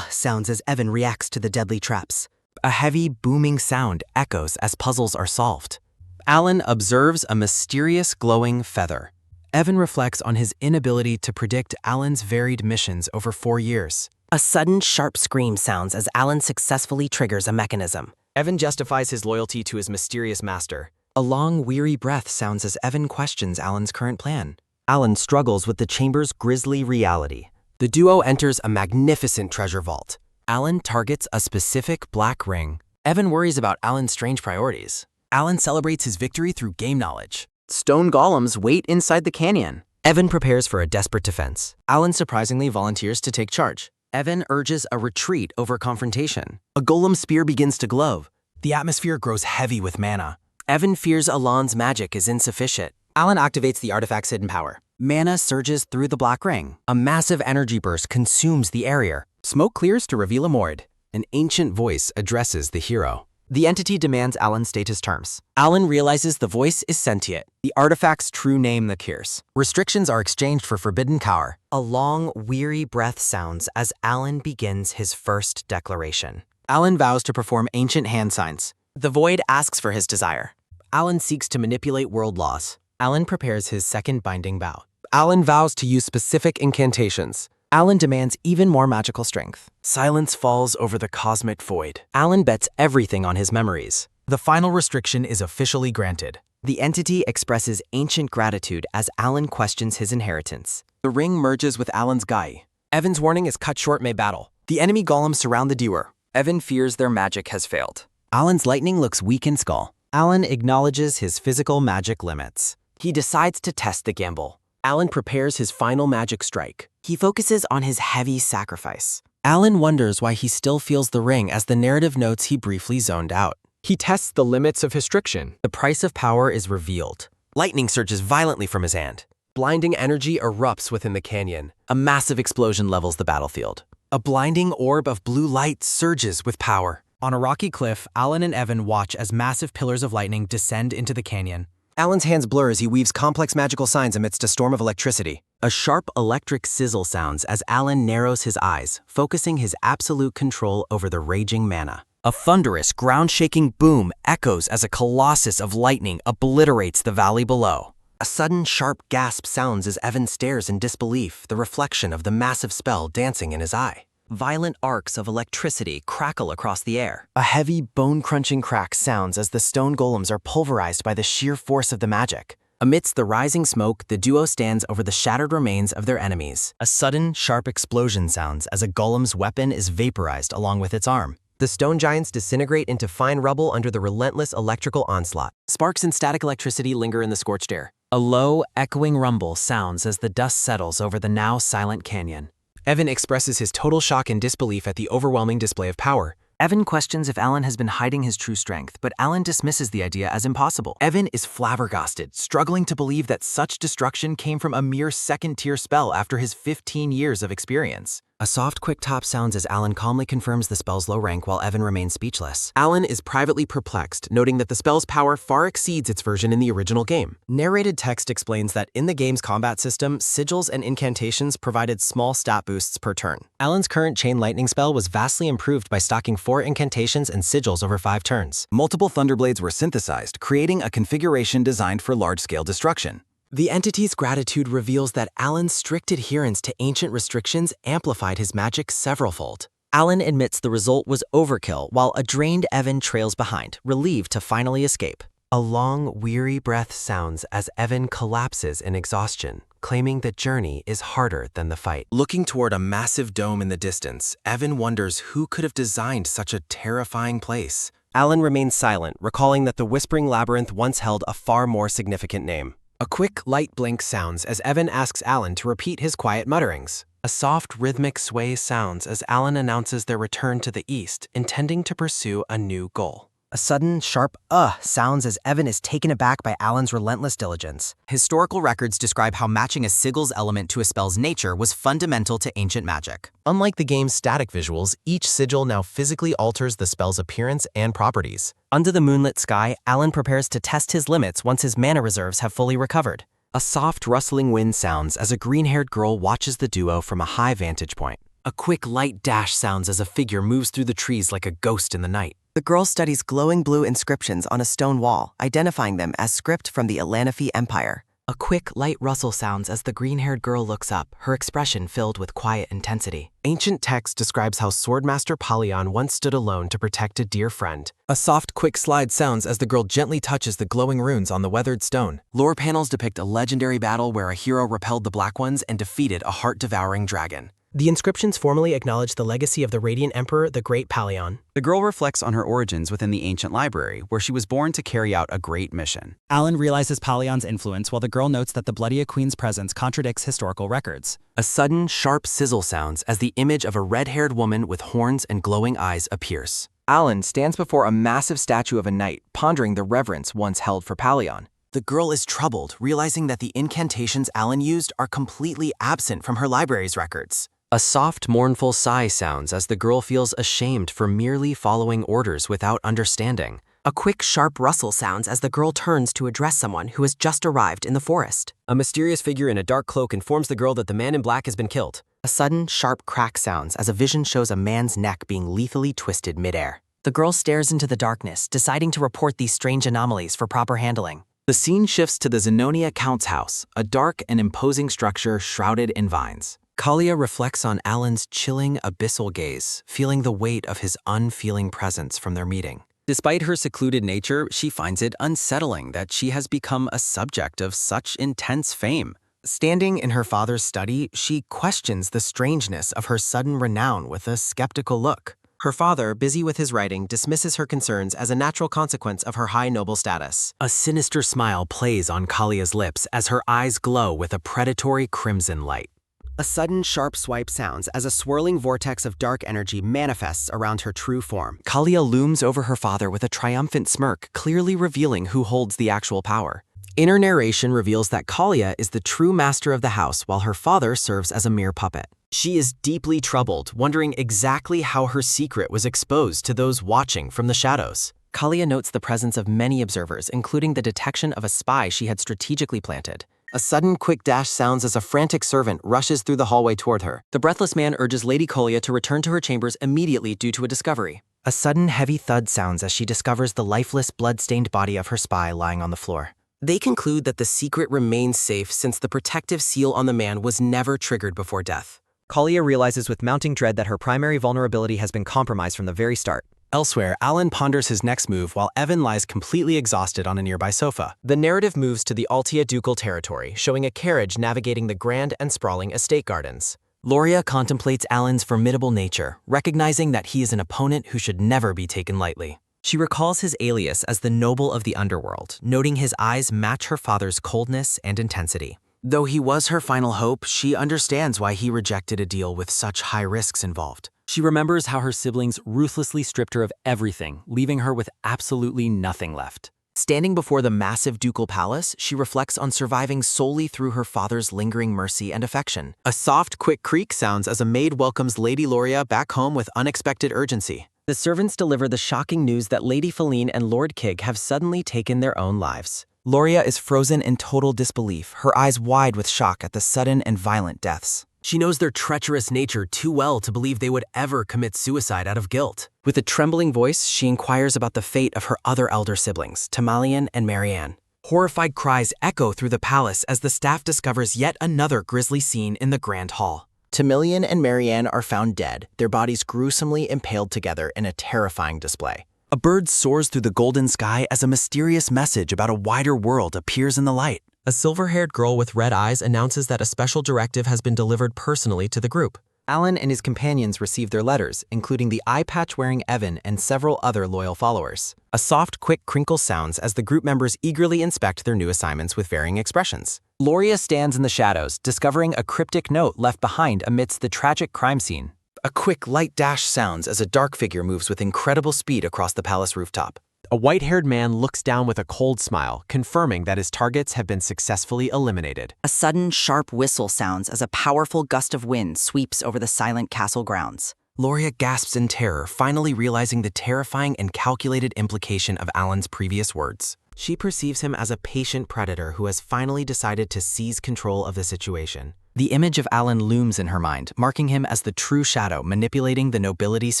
sounds as Evan reacts to the deadly traps. A heavy, booming sound echoes as puzzles are solved. Alan observes a mysterious glowing feather. Evan reflects on his inability to predict Alan's varied missions over 4 years. A sudden, sharp scream sounds as Alan successfully triggers a mechanism. Evan justifies his loyalty to his mysterious master. A long, weary breath sounds as Evan questions Alan's current plan. Alan struggles with the chamber's grisly reality. The duo enters a magnificent treasure vault. Alan targets a specific black ring. Evan worries about Alan's strange priorities. Alan celebrates his victory through game knowledge. Stone golems wait inside the canyon. Evan prepares for a desperate defense. Alan surprisingly volunteers to take charge. Evan urges a retreat over confrontation. A golem spear begins to glow. The atmosphere grows heavy with mana. Evan fears Alan's magic is insufficient. Alan activates the artifact's hidden power. Mana surges through the black ring. A massive energy burst consumes the area. Smoke clears to reveal a Mord. An ancient voice addresses the hero. The entity demands Alan state his terms. Alan realizes the voice is sentient. The artifact's true name, the Kirs. Restrictions are exchanged for forbidden power. A long, weary breath sounds as Alan begins his first declaration. Alan vows to perform ancient hand signs. The void asks for his desire. Alan seeks to manipulate world laws. Alan prepares his second binding vow. Alan vows to use specific incantations. Alan demands even more magical strength. Silence falls over the cosmic void. Alan bets everything on his memories. The final restriction is officially granted. The entity expresses ancient gratitude as Alan questions his inheritance. The ring merges with Alan's Gai. Evan's warning is cut short mid-battle. The enemy golems surround the duo. Evan fears their magic has failed. Alan's lightning looks weak in skull. Alan acknowledges his physical magic limits. He decides to test the gamble. Alan prepares his final magic strike. He focuses on his heavy sacrifice. Alan wonders why he still feels the ring as the narrative notes he briefly zoned out. He tests the limits of restriction. The price of power is revealed. Lightning surges violently from his hand. Blinding energy erupts within the canyon. A massive explosion levels the battlefield. A blinding orb of blue light surges with power. On a rocky cliff, Alan and Evan watch as massive pillars of lightning descend into the canyon. Alan's hands blur as he weaves complex magical signs amidst a storm of electricity. A sharp electric sizzle sounds as Alan narrows his eyes, focusing his absolute control over the raging mana. A thunderous, ground-shaking boom echoes as a colossus of lightning obliterates the valley below. A sudden, sharp gasp sounds as Evan stares in disbelief, the reflection of the massive spell dancing in his eye. Violent arcs of electricity crackle across the air. A heavy, bone-crunching crack sounds as the stone golems are pulverized by the sheer force of the magic. Amidst the rising smoke, the duo stands over the shattered remains of their enemies. A sudden, sharp explosion sounds as a golem's weapon is vaporized along with its arm. The stone giants disintegrate into fine rubble under the relentless electrical onslaught. Sparks and static electricity linger in the scorched air. A low, echoing rumble sounds as the dust settles over the now silent canyon. Evan expresses his total shock and disbelief at the overwhelming display of power. Evan questions if Alan has been hiding his true strength, but Alan dismisses the idea as impossible. Evan is flabbergasted, struggling to believe that such destruction came from a mere second-tier spell after his 15 years of experience. A soft, quick tap sounds as Alan calmly confirms the spell's low rank while Evan remains speechless. Alan is privately perplexed, noting that the spell's power far exceeds its version in the original game. Narrated text explains that in the game's combat system, sigils and incantations provided small stat boosts per turn. Alan's current Chain Lightning spell was vastly improved by stocking 4 incantations and sigils over 5 turns. Multiple Thunderblades were synthesized, creating a configuration designed for large-scale destruction. The entity's gratitude reveals that Alan's strict adherence to ancient restrictions amplified his magic severalfold. Alan admits the result was overkill, while a drained Evan trails behind, relieved to finally escape. A long, weary breath sounds as Evan collapses in exhaustion, claiming the journey is harder than the fight. Looking toward a massive dome in the distance, Evan wonders who could have designed such a terrifying place. Alan remains silent, recalling that the Whispering Labyrinth once held a far more significant name. A quick light blink sounds as Evan asks Alan to repeat his quiet mutterings. A soft rhythmic sway sounds as Alan announces their return to the east, intending to pursue a new goal. A sudden, sharp sounds as Evan is taken aback by Alan's relentless diligence. Historical records describe how matching a sigil's element to a spell's nature was fundamental to ancient magic. Unlike the game's static visuals, each sigil now physically alters the spell's appearance and properties. Under the moonlit sky, Alan prepares to test his limits once his mana reserves have fully recovered. A soft, rustling wind sounds as a green-haired girl watches the duo from a high vantage point. A quick light dash sounds as a figure moves through the trees like a ghost in the night. The girl studies glowing blue inscriptions on a stone wall, identifying them as script from the Elanafi Empire. A quick, light rustle sounds as the green-haired girl looks up, her expression filled with quiet intensity. Ancient text describes how Swordmaster Pallion once stood alone to protect a dear friend. A soft, quick slide sounds as the girl gently touches the glowing runes on the weathered stone. Lore panels depict a legendary battle where a hero repelled the Black Ones and defeated a heart-devouring dragon. The inscriptions formally acknowledge the legacy of the Radiant Emperor, the Great Pallion. The girl reflects on her origins within the ancient library, where she was born to carry out a great mission. Alan realizes Pallion's influence while the girl notes that the Bloodia Queen's presence contradicts historical records. A sudden, sharp sizzle sounds as the image of a red-haired woman with horns and glowing eyes appears. Alan stands before a massive statue of a knight, pondering the reverence once held for Pallion. The girl is troubled, realizing that the incantations Alan used are completely absent from her library's records. A soft, mournful sigh sounds as the girl feels ashamed for merely following orders without understanding. A quick, sharp rustle sounds as the girl turns to address someone who has just arrived in the forest. A mysterious figure in a dark cloak informs the girl that the man in black has been killed. A sudden, sharp crack sounds as a vision shows a man's neck being lethally twisted midair. The girl stares into the darkness, deciding to report these strange anomalies for proper handling. The scene shifts to the Zenonia Count's house, a dark and imposing structure shrouded in vines. Kalia reflects on Alan's chilling, abyssal gaze, feeling the weight of his unfeeling presence from their meeting. Despite her secluded nature, she finds it unsettling that she has become a subject of such intense fame. Standing in her father's study, she questions the strangeness of her sudden renown with a skeptical look. Her father, busy with his writing, dismisses her concerns as a natural consequence of her high noble status. A sinister smile plays on Kalia's lips as her eyes glow with a predatory crimson light. A sudden sharp swipe sounds as a swirling vortex of dark energy manifests around her true form. Kalia looms over her father with a triumphant smirk, clearly revealing who holds the actual power. Inner narration reveals that Kalia is the true master of the house while her father serves as a mere puppet. She is deeply troubled, wondering exactly how her secret was exposed to those watching from the shadows. Kalia notes the presence of many observers, including the detection of a spy she had strategically planted. A sudden quick dash sounds as a frantic servant rushes through the hallway toward her. The breathless man urges Lady Kalia to return to her chambers immediately due to a discovery. A sudden heavy thud sounds as she discovers the lifeless, blood-stained body of her spy lying on the floor. They conclude that the secret remains safe since the protective seal on the man was never triggered before death. Kalia realizes with mounting dread that her primary vulnerability has been compromised from the very start. Elsewhere, Alan ponders his next move while Evan lies completely exhausted on a nearby sofa. The narrative moves to the Altia ducal territory, showing a carriage navigating the grand and sprawling estate gardens. Loria contemplates Alan's formidable nature, recognizing that he is an opponent who should never be taken lightly. She recalls his alias as the noble of the underworld, noting his eyes match her father's coldness and intensity. Though he was her final hope, she understands why he rejected a deal with such high risks involved. She remembers how her siblings ruthlessly stripped her of everything, leaving her with absolutely nothing left. Standing before the massive ducal palace, she reflects on surviving solely through her father's lingering mercy and affection. A soft, quick creak sounds as a maid welcomes Lady Loria back home with unexpected urgency. The servants deliver the shocking news that Lady Feline and Lord Kig have suddenly taken their own lives. Loria is frozen in total disbelief, her eyes wide with shock at the sudden and violent deaths. She knows their treacherous nature too well to believe they would ever commit suicide out of guilt. With a trembling voice, she inquires about the fate of her other elder siblings, Tamalian and Marianne. Horrified cries echo through the palace as the staff discovers yet another grisly scene in the Grand Hall. Tamalian and Marianne are found dead, their bodies gruesomely impaled together in a terrifying display. A bird soars through the golden sky as a mysterious message about a wider world appears in the light. A silver-haired girl with red eyes announces that a special directive has been delivered personally to the group. Alan and his companions receive their letters, including the eye-patch-wearing Evan and several other loyal followers. A soft, quick crinkle sounds as the group members eagerly inspect their new assignments with varying expressions. Loria stands in the shadows, discovering a cryptic note left behind amidst the tragic crime scene. A quick, light dash sounds as a dark figure moves with incredible speed across the palace rooftop. A white-haired man looks down with a cold smile, confirming that his targets have been successfully eliminated. A sudden, sharp whistle sounds as a powerful gust of wind sweeps over the silent castle grounds. Loria gasps in terror, finally realizing the terrifying and calculated implication of Alan's previous words. She perceives him as a patient predator who has finally decided to seize control of the situation. The image of Alan looms in her mind, marking him as the true shadow manipulating the nobility's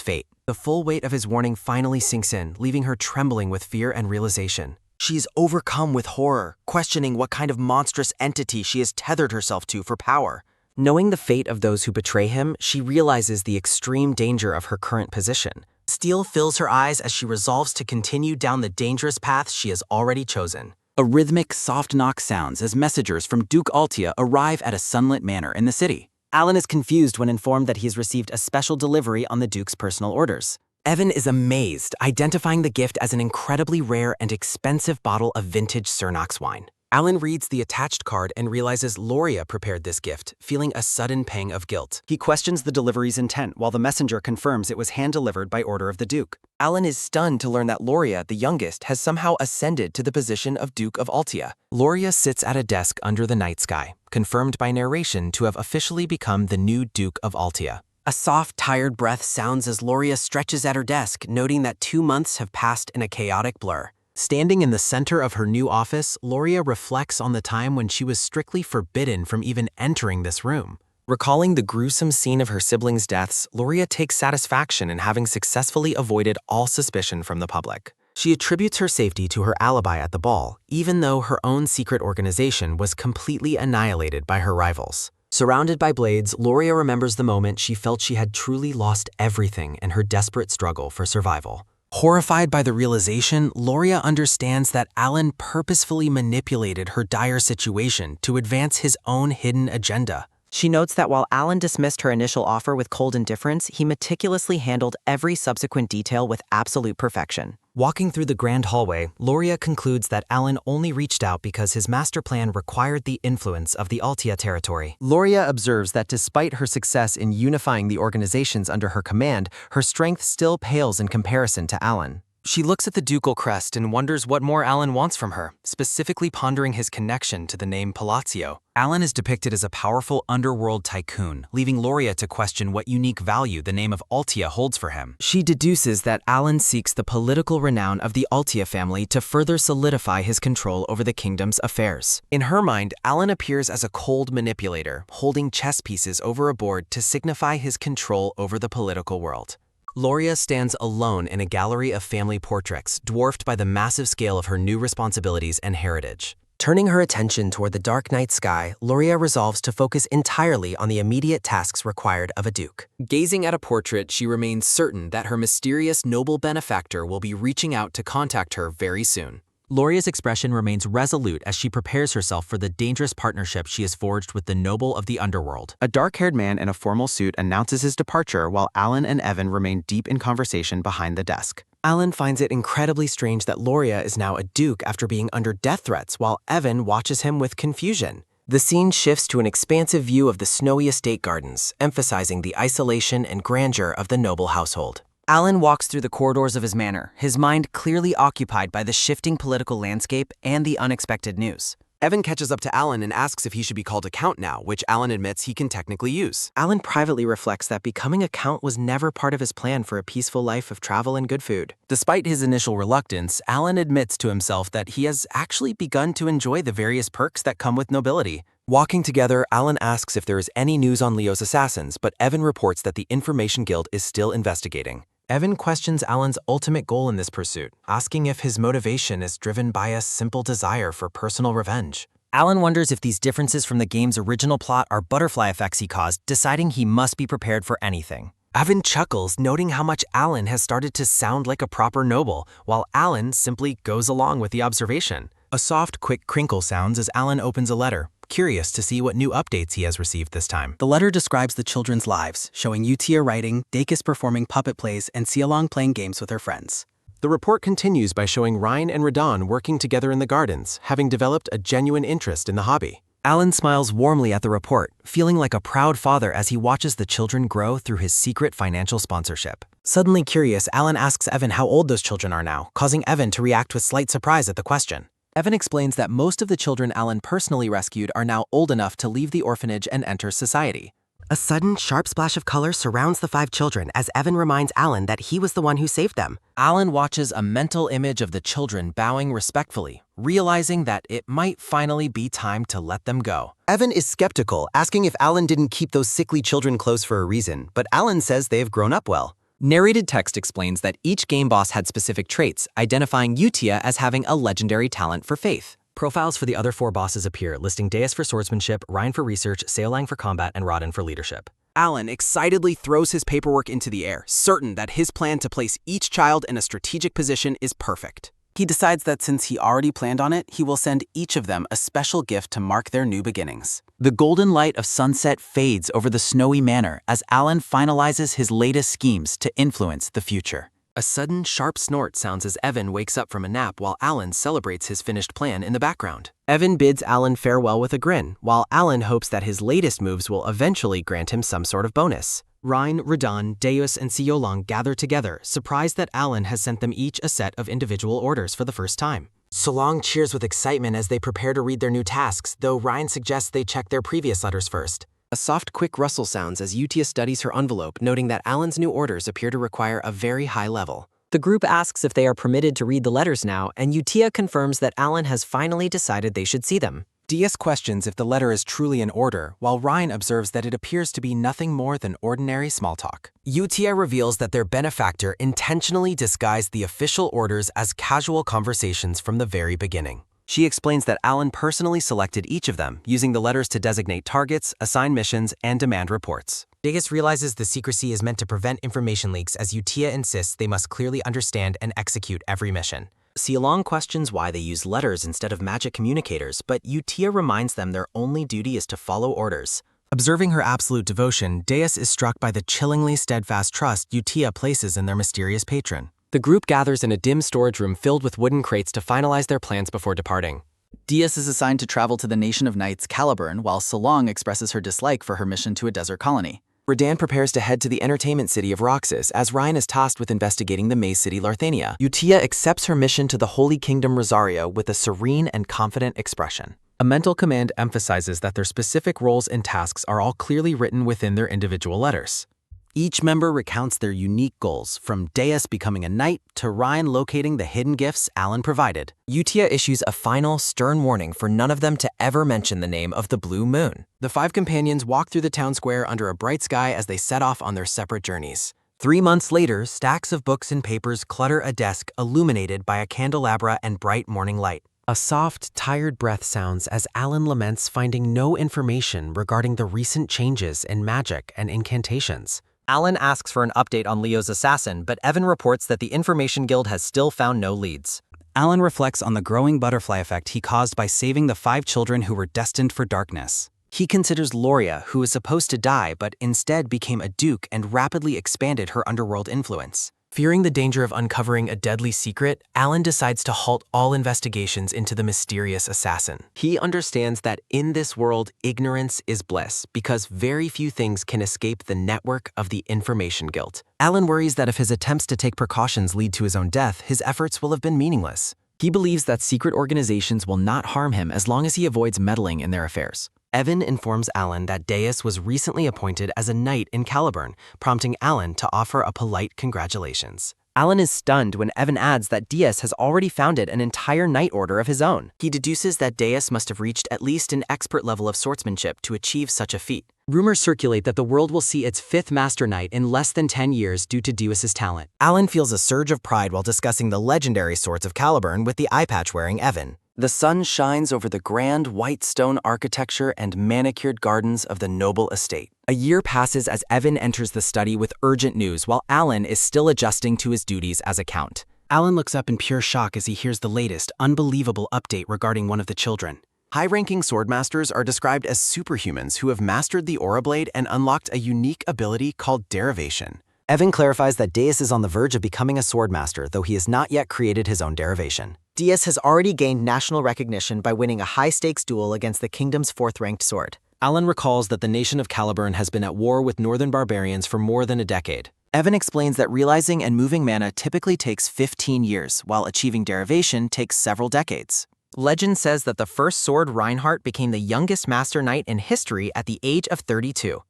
fate. The full weight of his warning finally sinks in, leaving her trembling with fear and realization. She is overcome with horror, questioning what kind of monstrous entity she has tethered herself to for power. Knowing the fate of those who betray him, she realizes the extreme danger of her current position. Steel fills her eyes as she resolves to continue down the dangerous path she has already chosen. A rhythmic, soft knock sounds as messengers from Duke Altia arrive at a sunlit manor in the city. Alan is confused when informed that he has received a special delivery on the Duke's personal orders. Evan is amazed, identifying the gift as an incredibly rare and expensive bottle of vintage Cernox wine. Alan reads the attached card and realizes Loria prepared this gift, feeling a sudden pang of guilt. He questions the delivery's intent while the messenger confirms it was hand-delivered by order of the Duke. Alan is stunned to learn that Loria, the youngest, has somehow ascended to the position of Duke of Altia. Loria sits at a desk under the night sky, confirmed by narration to have officially become the new Duke of Altia. A soft, tired breath sounds as Loria stretches at her desk, noting that 2 months have passed in a chaotic blur. Standing in the center of her new office, Loria reflects on the time when she was strictly forbidden from even entering this room. Recalling the gruesome scene of her siblings' deaths, Loria takes satisfaction in having successfully avoided all suspicion from the public. She attributes her safety to her alibi at the ball, even though her own secret organization was completely annihilated by her rivals. Surrounded by blades, Loria remembers the moment she felt she had truly lost everything in her desperate struggle for survival. Horrified by the realization, Loria understands that Alan purposefully manipulated her dire situation to advance his own hidden agenda. She notes that while Alan dismissed her initial offer with cold indifference, he meticulously handled every subsequent detail with absolute perfection. Walking through the grand hallway, Loria concludes that Alan only reached out because his master plan required the influence of the Altia territory. Loria observes that despite her success in unifying the organizations under her command, her strength still pales in comparison to Alan. She looks at the ducal crest and wonders what more Alan wants from her, specifically pondering his connection to the name Palazzo. Alan is depicted as a powerful underworld tycoon, leaving Loria to question what unique value the name of Altia holds for him. She deduces that Alan seeks the political renown of the Altia family to further solidify his control over the kingdom's affairs. In her mind, Alan appears as a cold manipulator, holding chess pieces over a board to signify his control over the political world. Loria stands alone in a gallery of family portraits, dwarfed by the massive scale of her new responsibilities and heritage. Turning her attention toward the dark night sky, Loria resolves to focus entirely on the immediate tasks required of a duke. Gazing at a portrait, she remains certain that her mysterious noble benefactor will be reaching out to contact her very soon. Loria's expression remains resolute as she prepares herself for the dangerous partnership she has forged with the noble of the underworld. A dark-haired man in a formal suit announces his departure while Alan and Evan remain deep in conversation behind the desk. Alan finds it incredibly strange that Loria is now a duke after being under death threats, while Evan watches him with confusion. The scene shifts to an expansive view of the snowy estate gardens, emphasizing the isolation and grandeur of the noble household. Alan walks through the corridors of his manor, his mind clearly occupied by the shifting political landscape and the unexpected news. Evan catches up to Alan and asks if he should be called a count now, which Alan admits he can technically use. Alan privately reflects that becoming a count was never part of his plan for a peaceful life of travel and good food. Despite his initial reluctance, Alan admits to himself that he has actually begun to enjoy the various perks that come with nobility. Walking together, Alan asks if there is any news on Leo's assassins, but Evan reports that the Information Guild is still investigating. Evan questions Alan's ultimate goal in this pursuit, asking if his motivation is driven by a simple desire for personal revenge. Alan wonders if these differences from the game's original plot are butterfly effects he caused, deciding he must be prepared for anything. Evan chuckles, noting how much Alan has started to sound like a proper noble, while Alan simply goes along with the observation. A soft, quick crinkle sounds as Alan opens a letter, curious to see what new updates he has received this time. The letter describes the children's lives, showing Utia writing, Dakis performing puppet plays, and Sialong playing games with her friends. The report continues by showing Ryan and Radon working together in the gardens, having developed a genuine interest in the hobby. Alan smiles warmly at the report, feeling like a proud father as he watches the children grow through his secret financial sponsorship. Suddenly curious, Alan asks Evan how old those children are now, causing Evan to react with slight surprise at the question. Evan explains that most of the children Alan personally rescued are now old enough to leave the orphanage and enter society. A sudden, sharp splash of color surrounds the 5 children as Evan reminds Alan that he was the one who saved them. Alan watches a mental image of the children bowing respectfully, realizing that it might finally be time to let them go. Evan is skeptical, asking if Alan didn't keep those sickly children close for a reason, but Alan says they've grown up well. Narrated text explains that each game boss had specific traits, identifying Utia as having a legendary talent for faith. Profiles for the other 4 bosses appear, listing Deus for swordsmanship, Ryan for research, Seolang for combat, and Rodin for leadership. Alan excitedly throws his paperwork into the air, certain that his plan to place each child in a strategic position is perfect. He decides that since he already planned on it, he will send each of them a special gift to mark their new beginnings. The golden light of sunset fades over the snowy manor as Alan finalizes his latest schemes to influence the future. A sudden, sharp snort sounds as Evan wakes up from a nap while Alan celebrates his finished plan in the background. Evan bids Alan farewell with a grin, while Alan hopes that his latest moves will eventually grant him some sort of bonus. Ryan, Radon, Deus, and Seolang gather together, surprised that Alan has sent them each a set of individual orders for the first time. Seolang cheers with excitement as they prepare to read their new tasks, though Ryan suggests they check their previous letters first. A soft, quick rustle sounds as Utia studies her envelope, noting that Alan's new orders appear to require a very high level. The group asks if they are permitted to read the letters now, and Utia confirms that Alan has finally decided they should see them. Diaz questions if the letter is truly an order, while Ryan observes that it appears to be nothing more than ordinary small talk. Utia reveals that their benefactor intentionally disguised the official orders as casual conversations from the very beginning. She explains that Alan personally selected each of them, using the letters to designate targets, assign missions, and demand reports. Deus realizes the secrecy is meant to prevent information leaks as Utia insists they must clearly understand and execute every mission. Seolang questions why they use letters instead of magic communicators, but Utia reminds them their only duty is to follow orders. Observing her absolute devotion, Deus is struck by the chillingly steadfast trust Utia places in their mysterious patron. The group gathers in a dim storage room filled with wooden crates to finalize their plans before departing. Diaz is assigned to travel to the Nation of Knights, Caliburn, while Seolang expresses her dislike for her mission to a desert colony. Radin prepares to head to the entertainment city of Roxas as Ryan is tasked with investigating the Maze City Larthania. Utia accepts her mission to the Holy Kingdom Rosario with a serene and confident expression. A mental command emphasizes that their specific roles and tasks are all clearly written within their individual letters. Each member recounts their unique goals, from Deus becoming a knight to Ryan locating the hidden gifts Alan provided. Utia issues a final, stern warning for none of them to ever mention the name of the Blue Moon. The 5 companions walk through the town square under a bright sky as they set off on their separate journeys. 3 months later, stacks of books and papers clutter a desk illuminated by a candelabra and bright morning light. A soft, tired breath sounds as Alan laments finding no information regarding the recent changes in magic and incantations. Alan asks for an update on Leo's assassin, but Evan reports that the Information Guild has still found no leads. Alan reflects on the growing butterfly effect he caused by saving the 5 children who were destined for darkness. He considers Loria, who was supposed to die but instead became a duke and rapidly expanded her underworld influence. Fearing the danger of uncovering a deadly secret, Alan decides to halt all investigations into the mysterious assassin. He understands that in this world, ignorance is bliss, because very few things can escape the network of the Information Guild. Alan worries that if his attempts to take precautions lead to his own death, his efforts will have been meaningless. He believes that secret organizations will not harm him as long as he avoids meddling in their affairs. Evan informs Alan that Deus was recently appointed as a knight in Caliburn, prompting Alan to offer a polite congratulations. Alan is stunned when Evan adds that Deus has already founded an entire knight order of his own. He deduces that Deus must have reached at least an expert level of swordsmanship to achieve such a feat. Rumors circulate that the world will see its 5th Master Knight in less than 10 years due to Deus's talent. Alan feels a surge of pride while discussing the legendary swords of Caliburn with the eye patch-wearing Evan. The sun shines over the grand white stone architecture and manicured gardens of the noble estate. A year passes as Evan enters the study with urgent news while Alan is still adjusting to his duties as a count. Alan looks up in pure shock as he hears the latest, unbelievable update regarding one of the children. High-ranking swordmasters are described as superhumans who have mastered the Aura Blade and unlocked a unique ability called derivation. Evan clarifies that Deus is on the verge of becoming a swordmaster, though he has not yet created his own derivation. Deus has already gained national recognition by winning a high-stakes duel against the kingdom's 4th-ranked sword. Alan recalls that the nation of Caliburn has been at war with northern barbarians for more than a decade. Evan explains that realizing and moving mana typically takes 15 years, while achieving derivation takes several decades. Legend says that the first sword Reinhardt became the youngest Master Knight in history at the age of 32.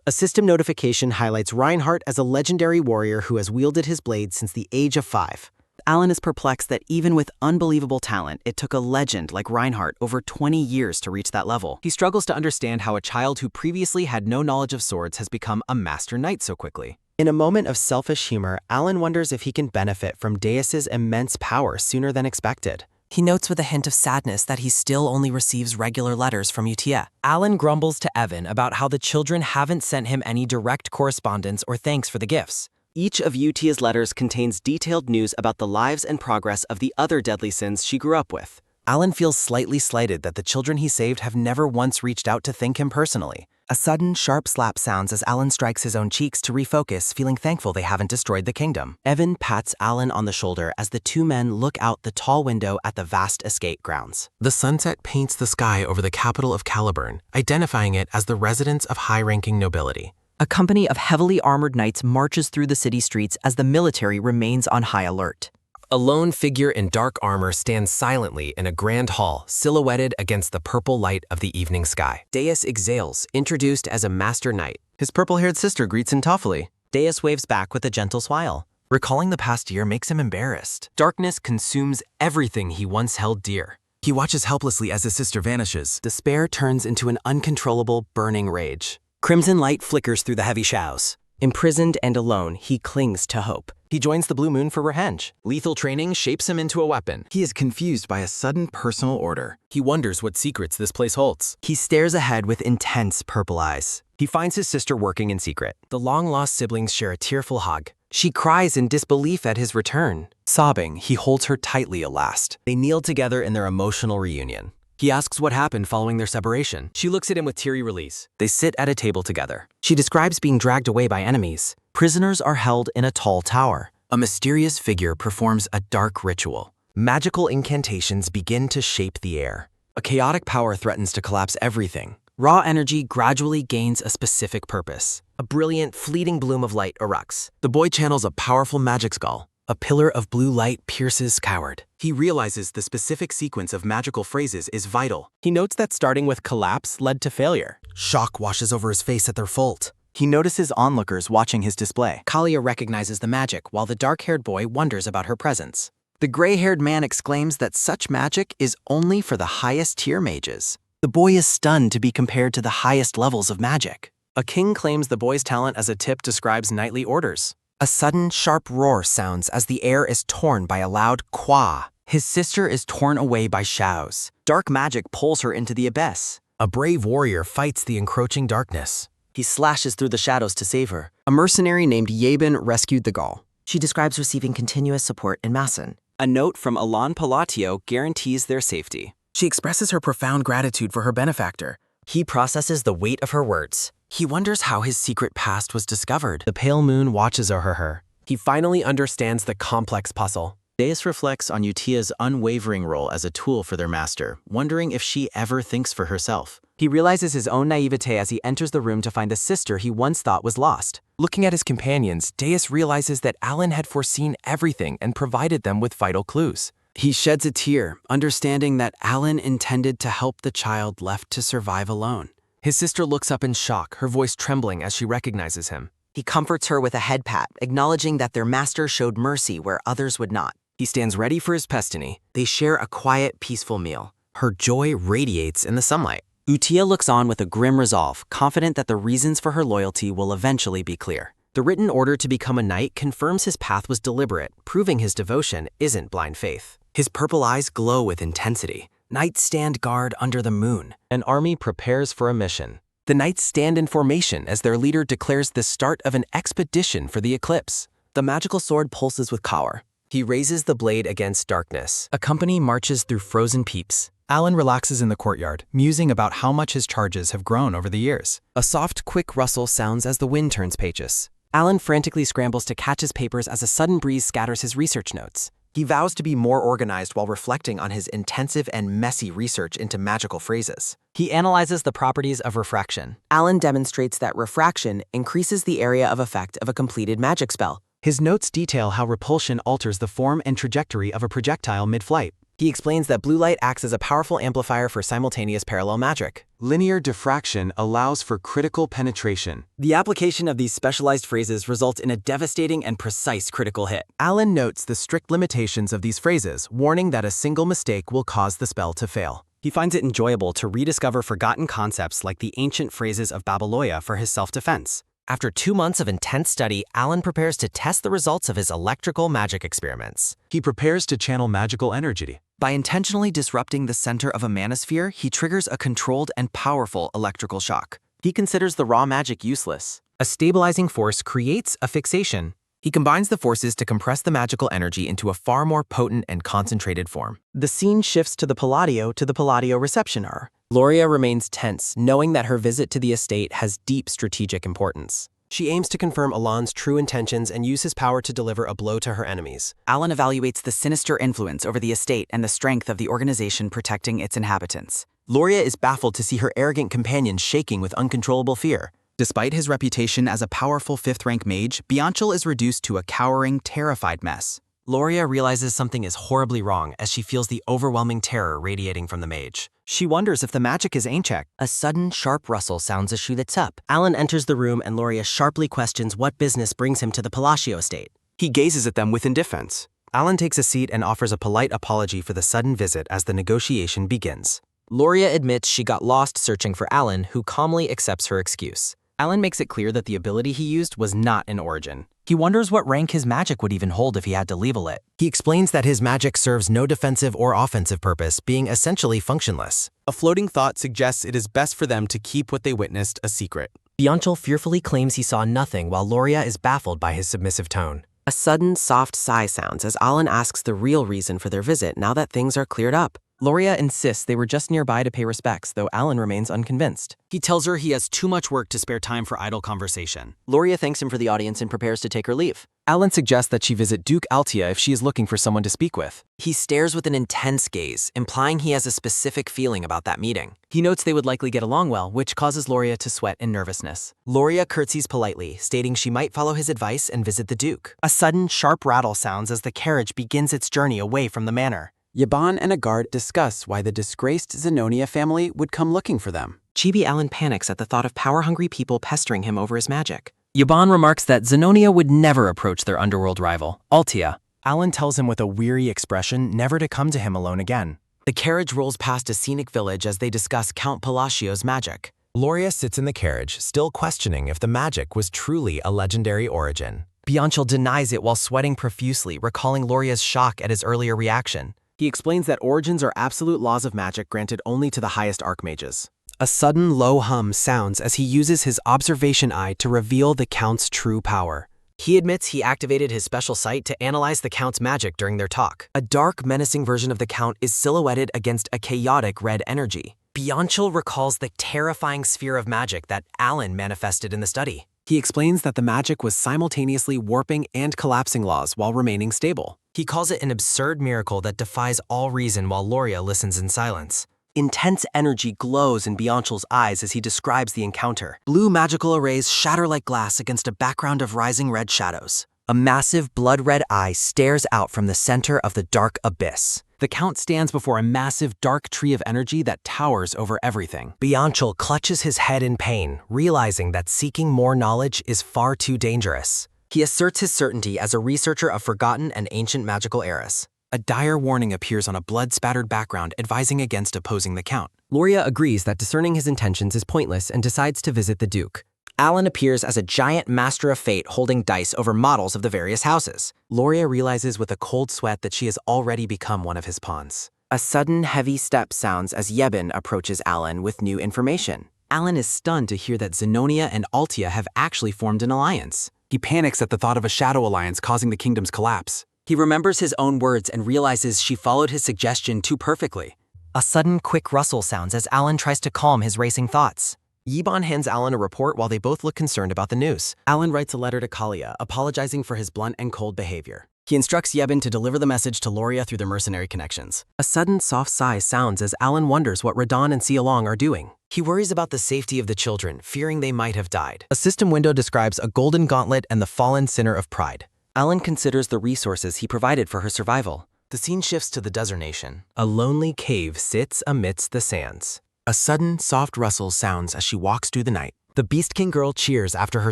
A system notification highlights Reinhardt as a legendary warrior who has wielded his blade since the age of 5. Alan is perplexed that even with unbelievable talent, it took a legend like Reinhardt over 20 years to reach that level. He struggles to understand how a child who previously had no knowledge of swords has become a master knight so quickly. In a moment of selfish humor, Alan wonders if he can benefit from Deus's immense power sooner than expected. He notes with a hint of sadness that he still only receives regular letters from Utia. Alan grumbles to Evan about how the children haven't sent him any direct correspondence or thanks for the gifts. Each of Utia's letters contains detailed news about the lives and progress of the other deadly sins she grew up with. Alan feels slightly slighted that the children he saved have never once reached out to thank him personally. A sudden, sharp slap sounds as Alan strikes his own cheeks to refocus, feeling thankful they haven't destroyed the kingdom. Evan pats Alan on the shoulder as the two men look out the tall window at the vast escape grounds. The sunset paints the sky over the capital of Caliburn, identifying it as the residence of high-ranking nobility. A company of heavily armored knights marches through the city streets as the military remains on high alert. A lone figure in dark armor stands silently in a grand hall, silhouetted against the purple light of the evening sky. Deus exhales, introduced as a master knight. His purple-haired sister greets him toughtfully. Deus waves back with a gentle smile. Recalling the past year makes him embarrassed. Darkness consumes everything he once held dear. He watches helplessly as his sister vanishes. Despair turns into an uncontrollable, burning rage. Crimson light flickers through the heavy shadows. Imprisoned and alone, he clings to hope. He joins the Blue Moon for revenge. Lethal training shapes him into a weapon. He is confused by a sudden personal order. He wonders what secrets this place holds. He stares ahead with intense purple eyes. He finds his sister working in secret. The long-lost siblings share a tearful hug. She cries in disbelief at his return. Sobbing, he holds her tightly at last. They kneel together in their emotional reunion. He asks what happened following their separation. She looks at him with teary release. They sit at a table together. She describes being dragged away by enemies. Prisoners are held in a tall tower. A mysterious figure performs a dark ritual. Magical incantations begin to shape the air. A chaotic power threatens to collapse everything. Raw energy gradually gains a specific purpose. A brilliant, fleeting bloom of light erupts. The boy channels a powerful magic skull. A pillar of blue light pierces skyward. He realizes the specific sequence of magical phrases is vital. He notes that starting with collapse led to failure. Shock washes over his face at their fault. He notices onlookers watching his display. Kalia recognizes the magic, while the dark-haired boy wonders about her presence. The gray-haired man exclaims that such magic is only for the highest-tier mages. The boy is stunned to be compared to the highest levels of magic. A king claims the boy's talent as a tip describes knightly orders. A sudden, sharp roar sounds as the air is torn by a loud quah. His sister is torn away by shadows. Dark magic pulls her into the abyss. A brave warrior fights the encroaching darkness. He slashes through the shadows to save her. A mercenary named Yeben rescued the Gaul. She describes receiving continuous support in Masson. A note from Alon Palatio guarantees their safety. She expresses her profound gratitude for her benefactor. He processes the weight of her words. He wonders how his secret past was discovered. The pale moon watches over her. He finally understands the complex puzzle. Deus reflects on Utia's unwavering role as a tool for their master, wondering if she ever thinks for herself. He realizes his own naivete as he enters the room to find the sister he once thought was lost. Looking at his companions, Deus realizes that Alan had foreseen everything and provided them with vital clues. He sheds a tear, understanding that Alan intended to help the child left to survive alone. His sister looks up in shock, her voice trembling as she recognizes him. He comforts her with a head pat, acknowledging that their master showed mercy where others would not. He stands ready for his pestiny. They share a quiet, peaceful meal. Her joy radiates in the sunlight. Utia looks on with a grim resolve, confident that the reasons for her loyalty will eventually be clear. The written order to become a knight confirms his path was deliberate, proving his devotion isn't blind faith. His purple eyes glow with intensity. Knights stand guard under the moon. An army prepares for a mission. The knights stand in formation as their leader declares the start of an expedition for the eclipse. The magical sword pulses with power. He raises the blade against darkness. A company marches through frozen peeps. Alan relaxes in the courtyard, musing about how much his charges have grown over the years. A soft, quick rustle sounds as the wind turns pages. Alan frantically scrambles to catch his papers as a sudden breeze scatters his research notes. He vows to be more organized while reflecting on his intensive and messy research into magical phrases. He analyzes the properties of refraction. Alan demonstrates that refraction increases the area of effect of a completed magic spell. His notes detail how repulsion alters the form and trajectory of a projectile mid-flight. He explains that blue light acts as a powerful amplifier for simultaneous parallel magic. Linear diffraction allows for critical penetration. The application of these specialized phrases results in a devastating and precise critical hit. Alan notes the strict limitations of these phrases, warning that a single mistake will cause the spell to fail. He finds it enjoyable to rediscover forgotten concepts like the ancient phrases of Babylonia for his self-defense. After 2 months of intense study, Alan prepares to test the results of his electrical magic experiments. He prepares to channel magical energy. By intentionally disrupting the center of a manosphere, he triggers a controlled and powerful electrical shock. He considers the raw magic useless. A stabilizing force creates a fixation. He combines the forces to compress the magical energy into a far more potent and concentrated form. The scene shifts to the Palladio reception hour. Loria remains tense, knowing that her visit to the estate has deep strategic importance. She aims to confirm Alan's true intentions and use his power to deliver a blow to her enemies. Alan evaluates the sinister influence over the estate and the strength of the organization protecting its inhabitants. Loria is baffled to see her arrogant companion shaking with uncontrollable fear. Despite his reputation as a powerful 5th-rank mage, Bianchel is reduced to a cowering, terrified mess. Loria realizes something is horribly wrong as she feels the overwhelming terror radiating from the mage. She wonders if the magic is ancient. A sudden, sharp rustle sounds a shoe that's up. Alan enters the room and Loria sharply questions what business brings him to the Palladio estate. He gazes at them with indifference. Alan takes a seat and offers a polite apology for the sudden visit as the negotiation begins. Loria admits she got lost searching for Alan, who calmly accepts her excuse. Alan makes it clear that the ability he used was not an origin. He wonders what rank his magic would even hold if he had to level it. He explains that his magic serves no defensive or offensive purpose, being essentially functionless. A floating thought suggests it is best for them to keep what they witnessed a secret. Bianchel fearfully claims he saw nothing while Loria is baffled by his submissive tone. A sudden, soft sigh sounds as Alan asks the real reason for their visit now that things are cleared up. Loria insists they were just nearby to pay respects, though Alan remains unconvinced. He tells her he has too much work to spare time for idle conversation. Loria thanks him for the audience and prepares to take her leave. Alan suggests that she visit Duke Altia if she is looking for someone to speak with. He stares with an intense gaze, implying he has a specific feeling about that meeting. He notes they would likely get along well, which causes Loria to sweat in nervousness. Loria curtsies politely, stating she might follow his advice and visit the Duke. A sudden, sharp rattle sounds as the carriage begins its journey away from the manor. Yaban and a guard discuss why the disgraced Zenonia family would come looking for them. Chibi Alan panics at the thought of power-hungry people pestering him over his magic. Yaban remarks that Zenonia would never approach their underworld rival, Altia. Alan tells him with a weary expression never to come to him alone again. The carriage rolls past a scenic village as they discuss Count Pallacio's magic. Loria sits in the carriage, still questioning if the magic was truly a legendary origin. Bianchel denies it while sweating profusely, recalling Loria's shock at his earlier reaction. He explains that origins are absolute laws of magic granted only to the highest archmages. A sudden low hum sounds as he uses his observation eye to reveal the Count's true power. He admits he activated his special sight to analyze the Count's magic during their talk. A dark, menacing version of the Count is silhouetted against a chaotic red energy. Bianchel recalls the terrifying sphere of magic that Alan manifested in the study. He explains that the magic was simultaneously warping and collapsing laws while remaining stable. He calls it an absurd miracle that defies all reason while Loria listens in silence. Intense energy glows in Bianchel's eyes as he describes the encounter. Blue magical arrays shatter like glass against a background of rising red shadows. A massive blood-red eye stares out from the center of the dark abyss. The Count stands before a massive dark tree of energy that towers over everything. Bianchel clutches his head in pain, realizing that seeking more knowledge is far too dangerous. He asserts his certainty as a researcher of forgotten and ancient magical eras. A dire warning appears on a blood-spattered background advising against opposing the Count. Loria agrees that discerning his intentions is pointless and decides to visit the Duke. Alan appears as a giant master of fate holding dice over models of the various houses. Loria realizes with a cold sweat that she has already become one of his pawns. A sudden, heavy step sounds as Yebin approaches Alan with new information. Alan is stunned to hear that Zenonia and Altia have actually formed an alliance. He panics at the thought of a shadow alliance causing the kingdom's collapse. He remembers his own words and realizes she followed his suggestion too perfectly. A sudden, quick rustle sounds as Alan tries to calm his racing thoughts. Yaban hands Alan a report while they both look concerned about the news. Alan writes a letter to Kalia, apologizing for his blunt and cold behavior. He instructs Yebin to deliver the message to Loria through the mercenary connections. A sudden soft sigh sounds as Alan wonders what Radon and Sialong are doing. He worries about the safety of the children, fearing they might have died. A system window describes a golden gauntlet and the fallen sinner of pride. Alan considers the resources he provided for her survival. The scene shifts to the desert nation. A lonely cave sits amidst the sands. A sudden, soft rustle sounds as she walks through the night. The Beast King girl cheers after her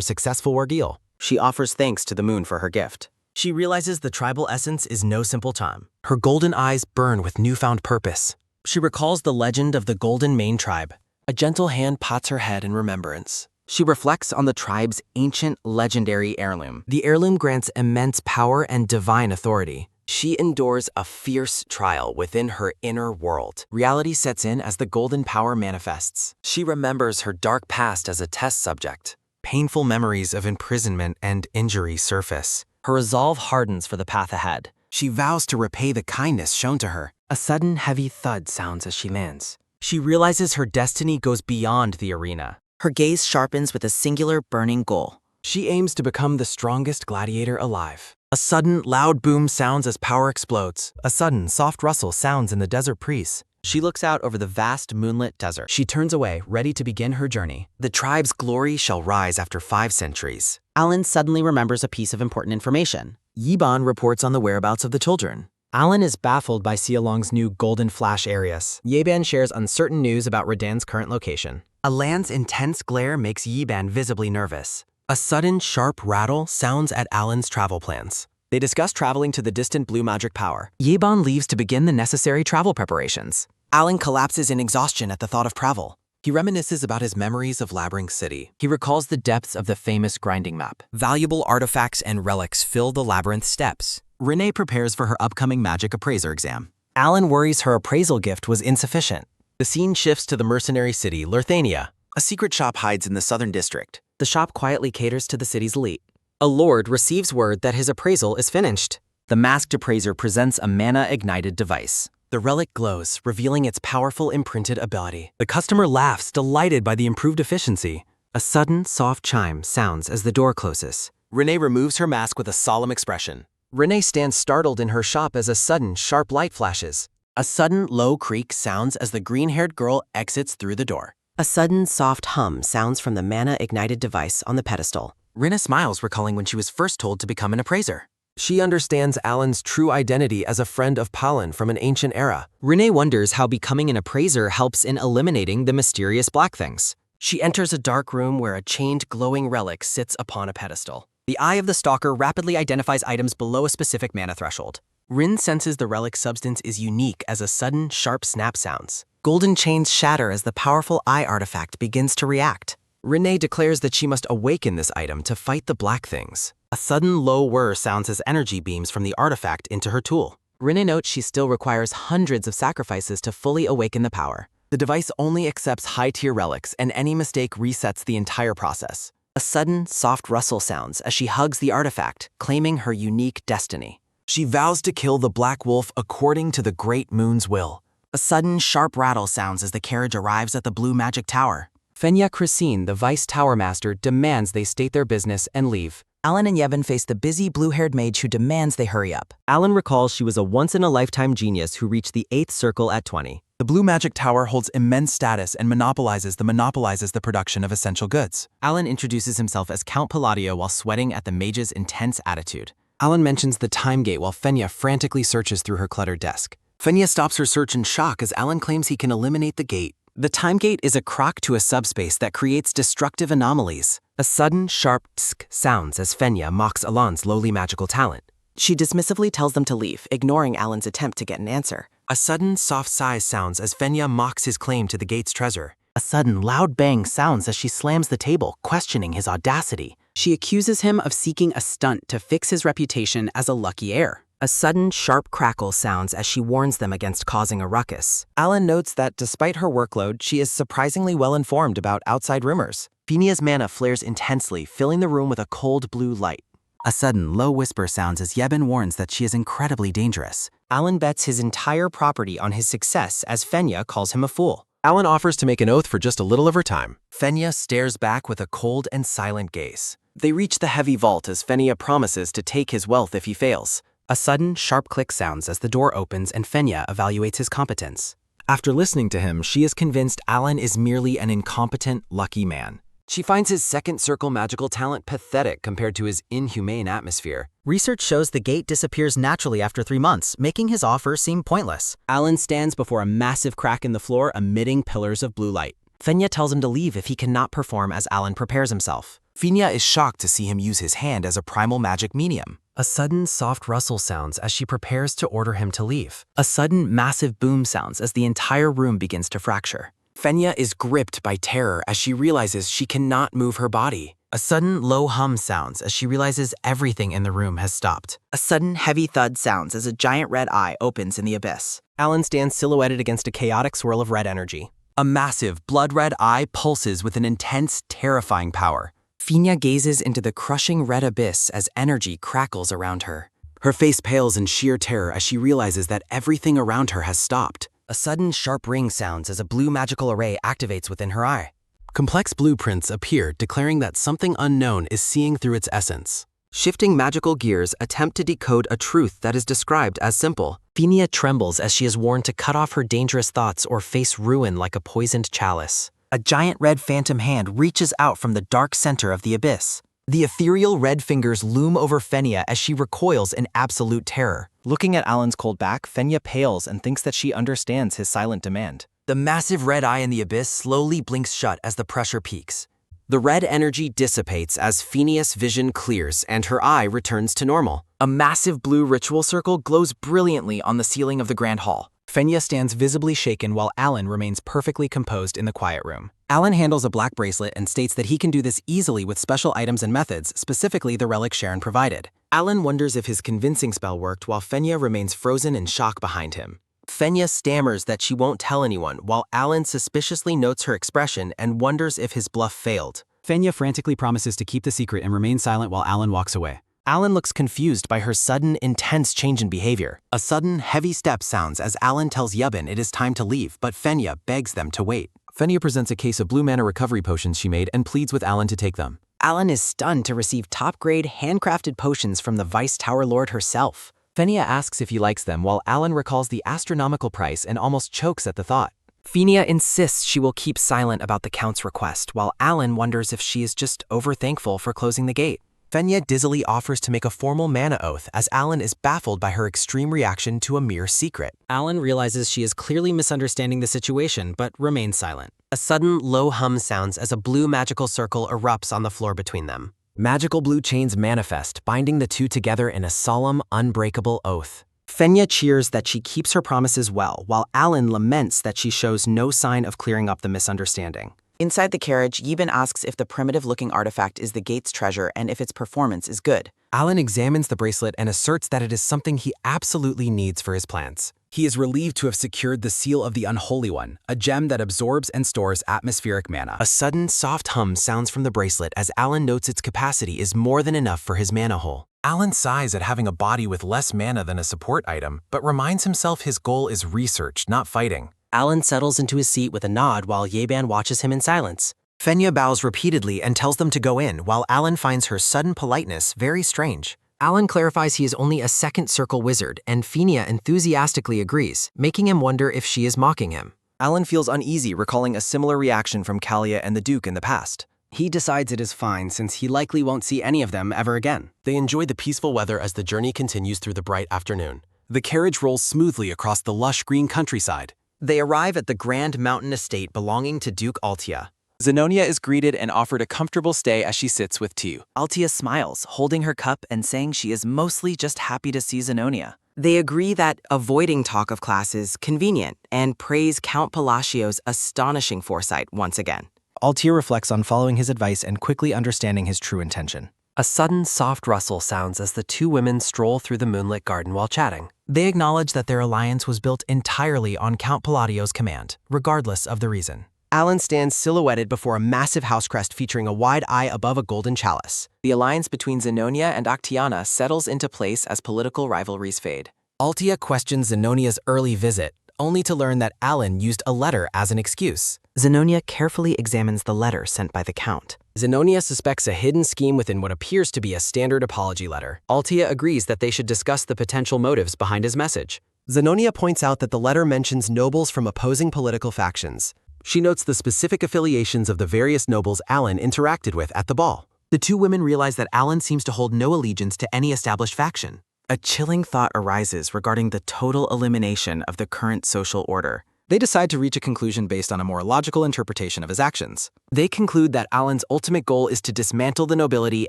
successful ordeal. She offers thanks to the moon for her gift. She realizes the tribal essence is no simple time. Her golden eyes burn with newfound purpose. She recalls the legend of the Golden Mane tribe. A gentle hand pats her head in remembrance. She reflects on the tribe's ancient, legendary heirloom. The heirloom grants immense power and divine authority. She endures a fierce trial within her inner world. Reality sets in as the golden power manifests. She remembers her dark past as a test subject. Painful memories of imprisonment and injury surface. Her resolve hardens for the path ahead. She vows to repay the kindness shown to her. A sudden heavy thud sounds as she lands. She realizes her destiny goes beyond the arena. Her gaze sharpens with a singular burning goal. She aims to become the strongest gladiator alive. A sudden, loud boom sounds as power explodes. A sudden, soft rustle sounds in the desert breeze. She looks out over the vast moonlit desert. She turns away, ready to begin her journey. The tribe's glory shall rise after 5 centuries. Alan suddenly remembers a piece of important information. Yiban reports on the whereabouts of the children. Alan is baffled by Xialong's new Golden Flash Arius. Yeban shares uncertain news about Radan's current location. A land's intense glare makes Yiban visibly nervous. A sudden, sharp rattle sounds at Alan's travel plans. They discuss traveling to the distant blue magic power. Yeban leaves to begin the necessary travel preparations. Alan collapses in exhaustion at the thought of travel. He reminisces about his memories of Labyrinth City. He recalls the depths of the famous grinding map. Valuable artifacts and relics fill the labyrinth steps. Renee prepares for her upcoming magic appraiser exam. Alan worries her appraisal gift was insufficient. The scene shifts to the mercenary city, Lurthania. A secret shop hides in the southern district. The shop quietly caters to the city's elite. A lord receives word that his appraisal is finished. The masked appraiser presents a mana-ignited device. The relic glows, revealing its powerful imprinted ability. The customer laughs, delighted by the improved efficiency. A sudden, soft chime sounds as the door closes. Renee removes her mask with a solemn expression. Renee stands startled in her shop as a sudden, sharp light flashes. A sudden, low creak sounds as the green-haired girl exits through the door. A sudden, soft hum sounds from the mana-ignited device on the pedestal. Renee smiles, recalling when she was first told to become an appraiser. She understands Alan's true identity as a friend of Palin from an ancient era. Renee wonders how becoming an appraiser helps in eliminating the mysterious black things. She enters a dark room where a chained, glowing relic sits upon a pedestal. The eye of the stalker rapidly identifies items below a specific mana threshold. Rin senses the relic's substance is unique as a sudden, sharp snap sounds. Golden chains shatter as the powerful eye artifact begins to react. Renee declares that she must awaken this item to fight the black things. A sudden low whir sounds as energy beams from the artifact into her tool. Renee notes she still requires hundreds of sacrifices to fully awaken the power. The device only accepts high-tier relics, and any mistake resets the entire process. A sudden, soft rustle sounds as she hugs the artifact, claiming her unique destiny. She vows to kill the Black Wolf according to the Great Moon's will. A sudden, sharp rattle sounds as the carriage arrives at the Blue Magic Tower. Fenya Christine, the Vice Tower Master, demands they state their business and leave. Alan and Yevon face the busy, blue-haired mage who demands they hurry up. Alan recalls she was a once-in-a-lifetime genius who reached the 8th circle at 20. The Blue Magic Tower holds immense status and monopolizes the production of essential goods. Alan introduces himself as Count Palladio while sweating at the mage's intense attitude. Alan mentions the time gate while Fenya frantically searches through her cluttered desk. Fenya stops her search in shock as Alan claims he can eliminate the gate. The time gate is a crock to a subspace that creates destructive anomalies. A sudden, sharp tsk sounds as Fenya mocks Alan's lowly magical talent. She dismissively tells them to leave, ignoring Alan's attempt to get an answer. A sudden, soft sigh sounds as Fenya mocks his claim to the gate's treasure. A sudden, loud bang sounds as she slams the table, questioning his audacity. She accuses him of seeking a stunt to fix his reputation as a lucky heir. A sudden, sharp crackle sounds as she warns them against causing a ruckus. Alan notes that despite her workload, she is surprisingly well informed about outside rumors. Fenya's mana flares intensely, filling the room with a cold blue light. A sudden, low whisper sounds as Yevon warns that she is incredibly dangerous. Alan bets his entire property on his success as Fenya calls him a fool. Alan offers to make an oath for just a little of her time. Fenya stares back with a cold and silent gaze. They reach the heavy vault as Fenya promises to take his wealth if he fails. A sudden, sharp click sounds as the door opens and Fenya evaluates his competence. After listening to him, she is convinced Alan is merely an incompetent, lucky man. She finds his second circle magical talent pathetic compared to his inhumane atmosphere. Research shows the gate disappears naturally after 3 months, making his offer seem pointless. Alan stands before a massive crack in the floor, emitting pillars of blue light. Fenya tells him to leave if he cannot perform as Alan prepares himself. Fenya is shocked to see him use his hand as a primal magic medium. A sudden soft rustle sounds as she prepares to order him to leave. A sudden massive boom sounds as the entire room begins to fracture. Fenya is gripped by terror as she realizes she cannot move her body. A sudden low hum sounds as she realizes everything in the room has stopped. A sudden heavy thud sounds as a giant red eye opens in the abyss. Alan stands silhouetted against a chaotic swirl of red energy. A massive, blood-red eye pulses with an intense, terrifying power. Fenya gazes into the crushing red abyss as energy crackles around her. Her face pales in sheer terror as she realizes that everything around her has stopped. A sudden sharp ring sounds as a blue magical array activates within her eye. Complex blueprints appear, declaring that something unknown is seeing through its essence. Shifting magical gears attempt to decode a truth that is described as simple. Fenya trembles as she is warned to cut off her dangerous thoughts or face ruin like a poisoned chalice. A giant red phantom hand reaches out from the dark center of the abyss. The ethereal red fingers loom over Fenya as she recoils in absolute terror. Looking at Alan's cold back, Fenya pales and thinks that she understands his silent demand. The massive red eye in the abyss slowly blinks shut as the pressure peaks. The red energy dissipates as Fenya's vision clears and her eye returns to normal. A massive blue ritual circle glows brilliantly on the ceiling of the Grand Hall. Fenya stands visibly shaken while Alan remains perfectly composed in the quiet room. Alan handles a black bracelet and states that he can do this easily with special items and methods, specifically the relic Sharon provided. Alan wonders if his convincing spell worked while Fenya remains frozen in shock behind him. Fenya stammers that she won't tell anyone, while Alan suspiciously notes her expression and wonders if his bluff failed. Fenya frantically promises to keep the secret and remain silent while Alan walks away. Alan looks confused by her sudden, intense change in behavior. A sudden, heavy step sounds as Alan tells Yubin it is time to leave, but Fenya begs them to wait. Fenya presents a case of blue mana recovery potions she made and pleads with Alan to take them. Alan is stunned to receive top-grade, handcrafted potions from the Vice Tower Lord herself. Fenya asks if he likes them while Alan recalls the astronomical price and almost chokes at the thought. Fenya insists she will keep silent about the Count's request, while Alan wonders if she is just over-thankful for closing the gate. Fenya dizzily offers to make a formal mana oath as Alan is baffled by her extreme reaction to a mere secret. Alan realizes she is clearly misunderstanding the situation, but remains silent. A sudden low hum sounds as a blue magical circle erupts on the floor between them. Magical blue chains manifest, binding the two together in a solemn, unbreakable oath. Fenya cheers that she keeps her promises well, while Alan laments that she shows no sign of clearing up the misunderstanding. Inside the carriage, Yibin asks if the primitive-looking artifact is the gate's treasure and if its performance is good. Alan examines the bracelet and asserts that it is something he absolutely needs for his plans. He is relieved to have secured the Seal of the Unholy One, a gem that absorbs and stores atmospheric mana. A sudden, soft hum sounds from the bracelet as Alan notes its capacity is more than enough for his mana hole. Alan sighs at having a body with less mana than a support item, but reminds himself his goal is research, not fighting. Alan settles into his seat with a nod while Yeban watches him in silence. Fenya bows repeatedly and tells them to go in, while Alan finds her sudden politeness very strange. Alan clarifies he is only a second circle wizard, and Fenya enthusiastically agrees, making him wonder if she is mocking him. Alan feels uneasy recalling a similar reaction from Kalia and the Duke in the past. He decides it is fine since he likely won't see any of them ever again. They enjoy the peaceful weather as the journey continues through the bright afternoon. The carriage rolls smoothly across the lush green countryside. They arrive at the grand mountain estate belonging to Duke Altia. Zenonia is greeted and offered a comfortable stay as she sits with Tiu. Altia smiles, holding her cup and saying she is mostly just happy to see Zenonia. They agree that avoiding talk of class is convenient and praise Count Palacio's astonishing foresight once again. Altia reflects on following his advice and quickly understanding his true intention. A sudden soft rustle sounds as the two women stroll through the moonlit garden while chatting. They acknowledge that their alliance was built entirely on Count Palladio's command, regardless of the reason. Alan stands silhouetted before a massive house crest featuring a wide eye above a golden chalice. The alliance between Zenonia and Octiana settles into place as political rivalries fade. Altia questions Zenonia's early visit, only to learn that Alan used a letter as an excuse. Zenonia carefully examines the letter sent by the Count. Zenonia suspects a hidden scheme within what appears to be a standard apology letter. Altia agrees that they should discuss the potential motives behind his message. Zenonia points out that the letter mentions nobles from opposing political factions. She notes the specific affiliations of the various nobles Alan interacted with at the ball. The two women realize that Alan seems to hold no allegiance to any established faction. A chilling thought arises regarding the total elimination of the current social order. They decide to reach a conclusion based on a more logical interpretation of his actions. They conclude that Alan's ultimate goal is to dismantle the nobility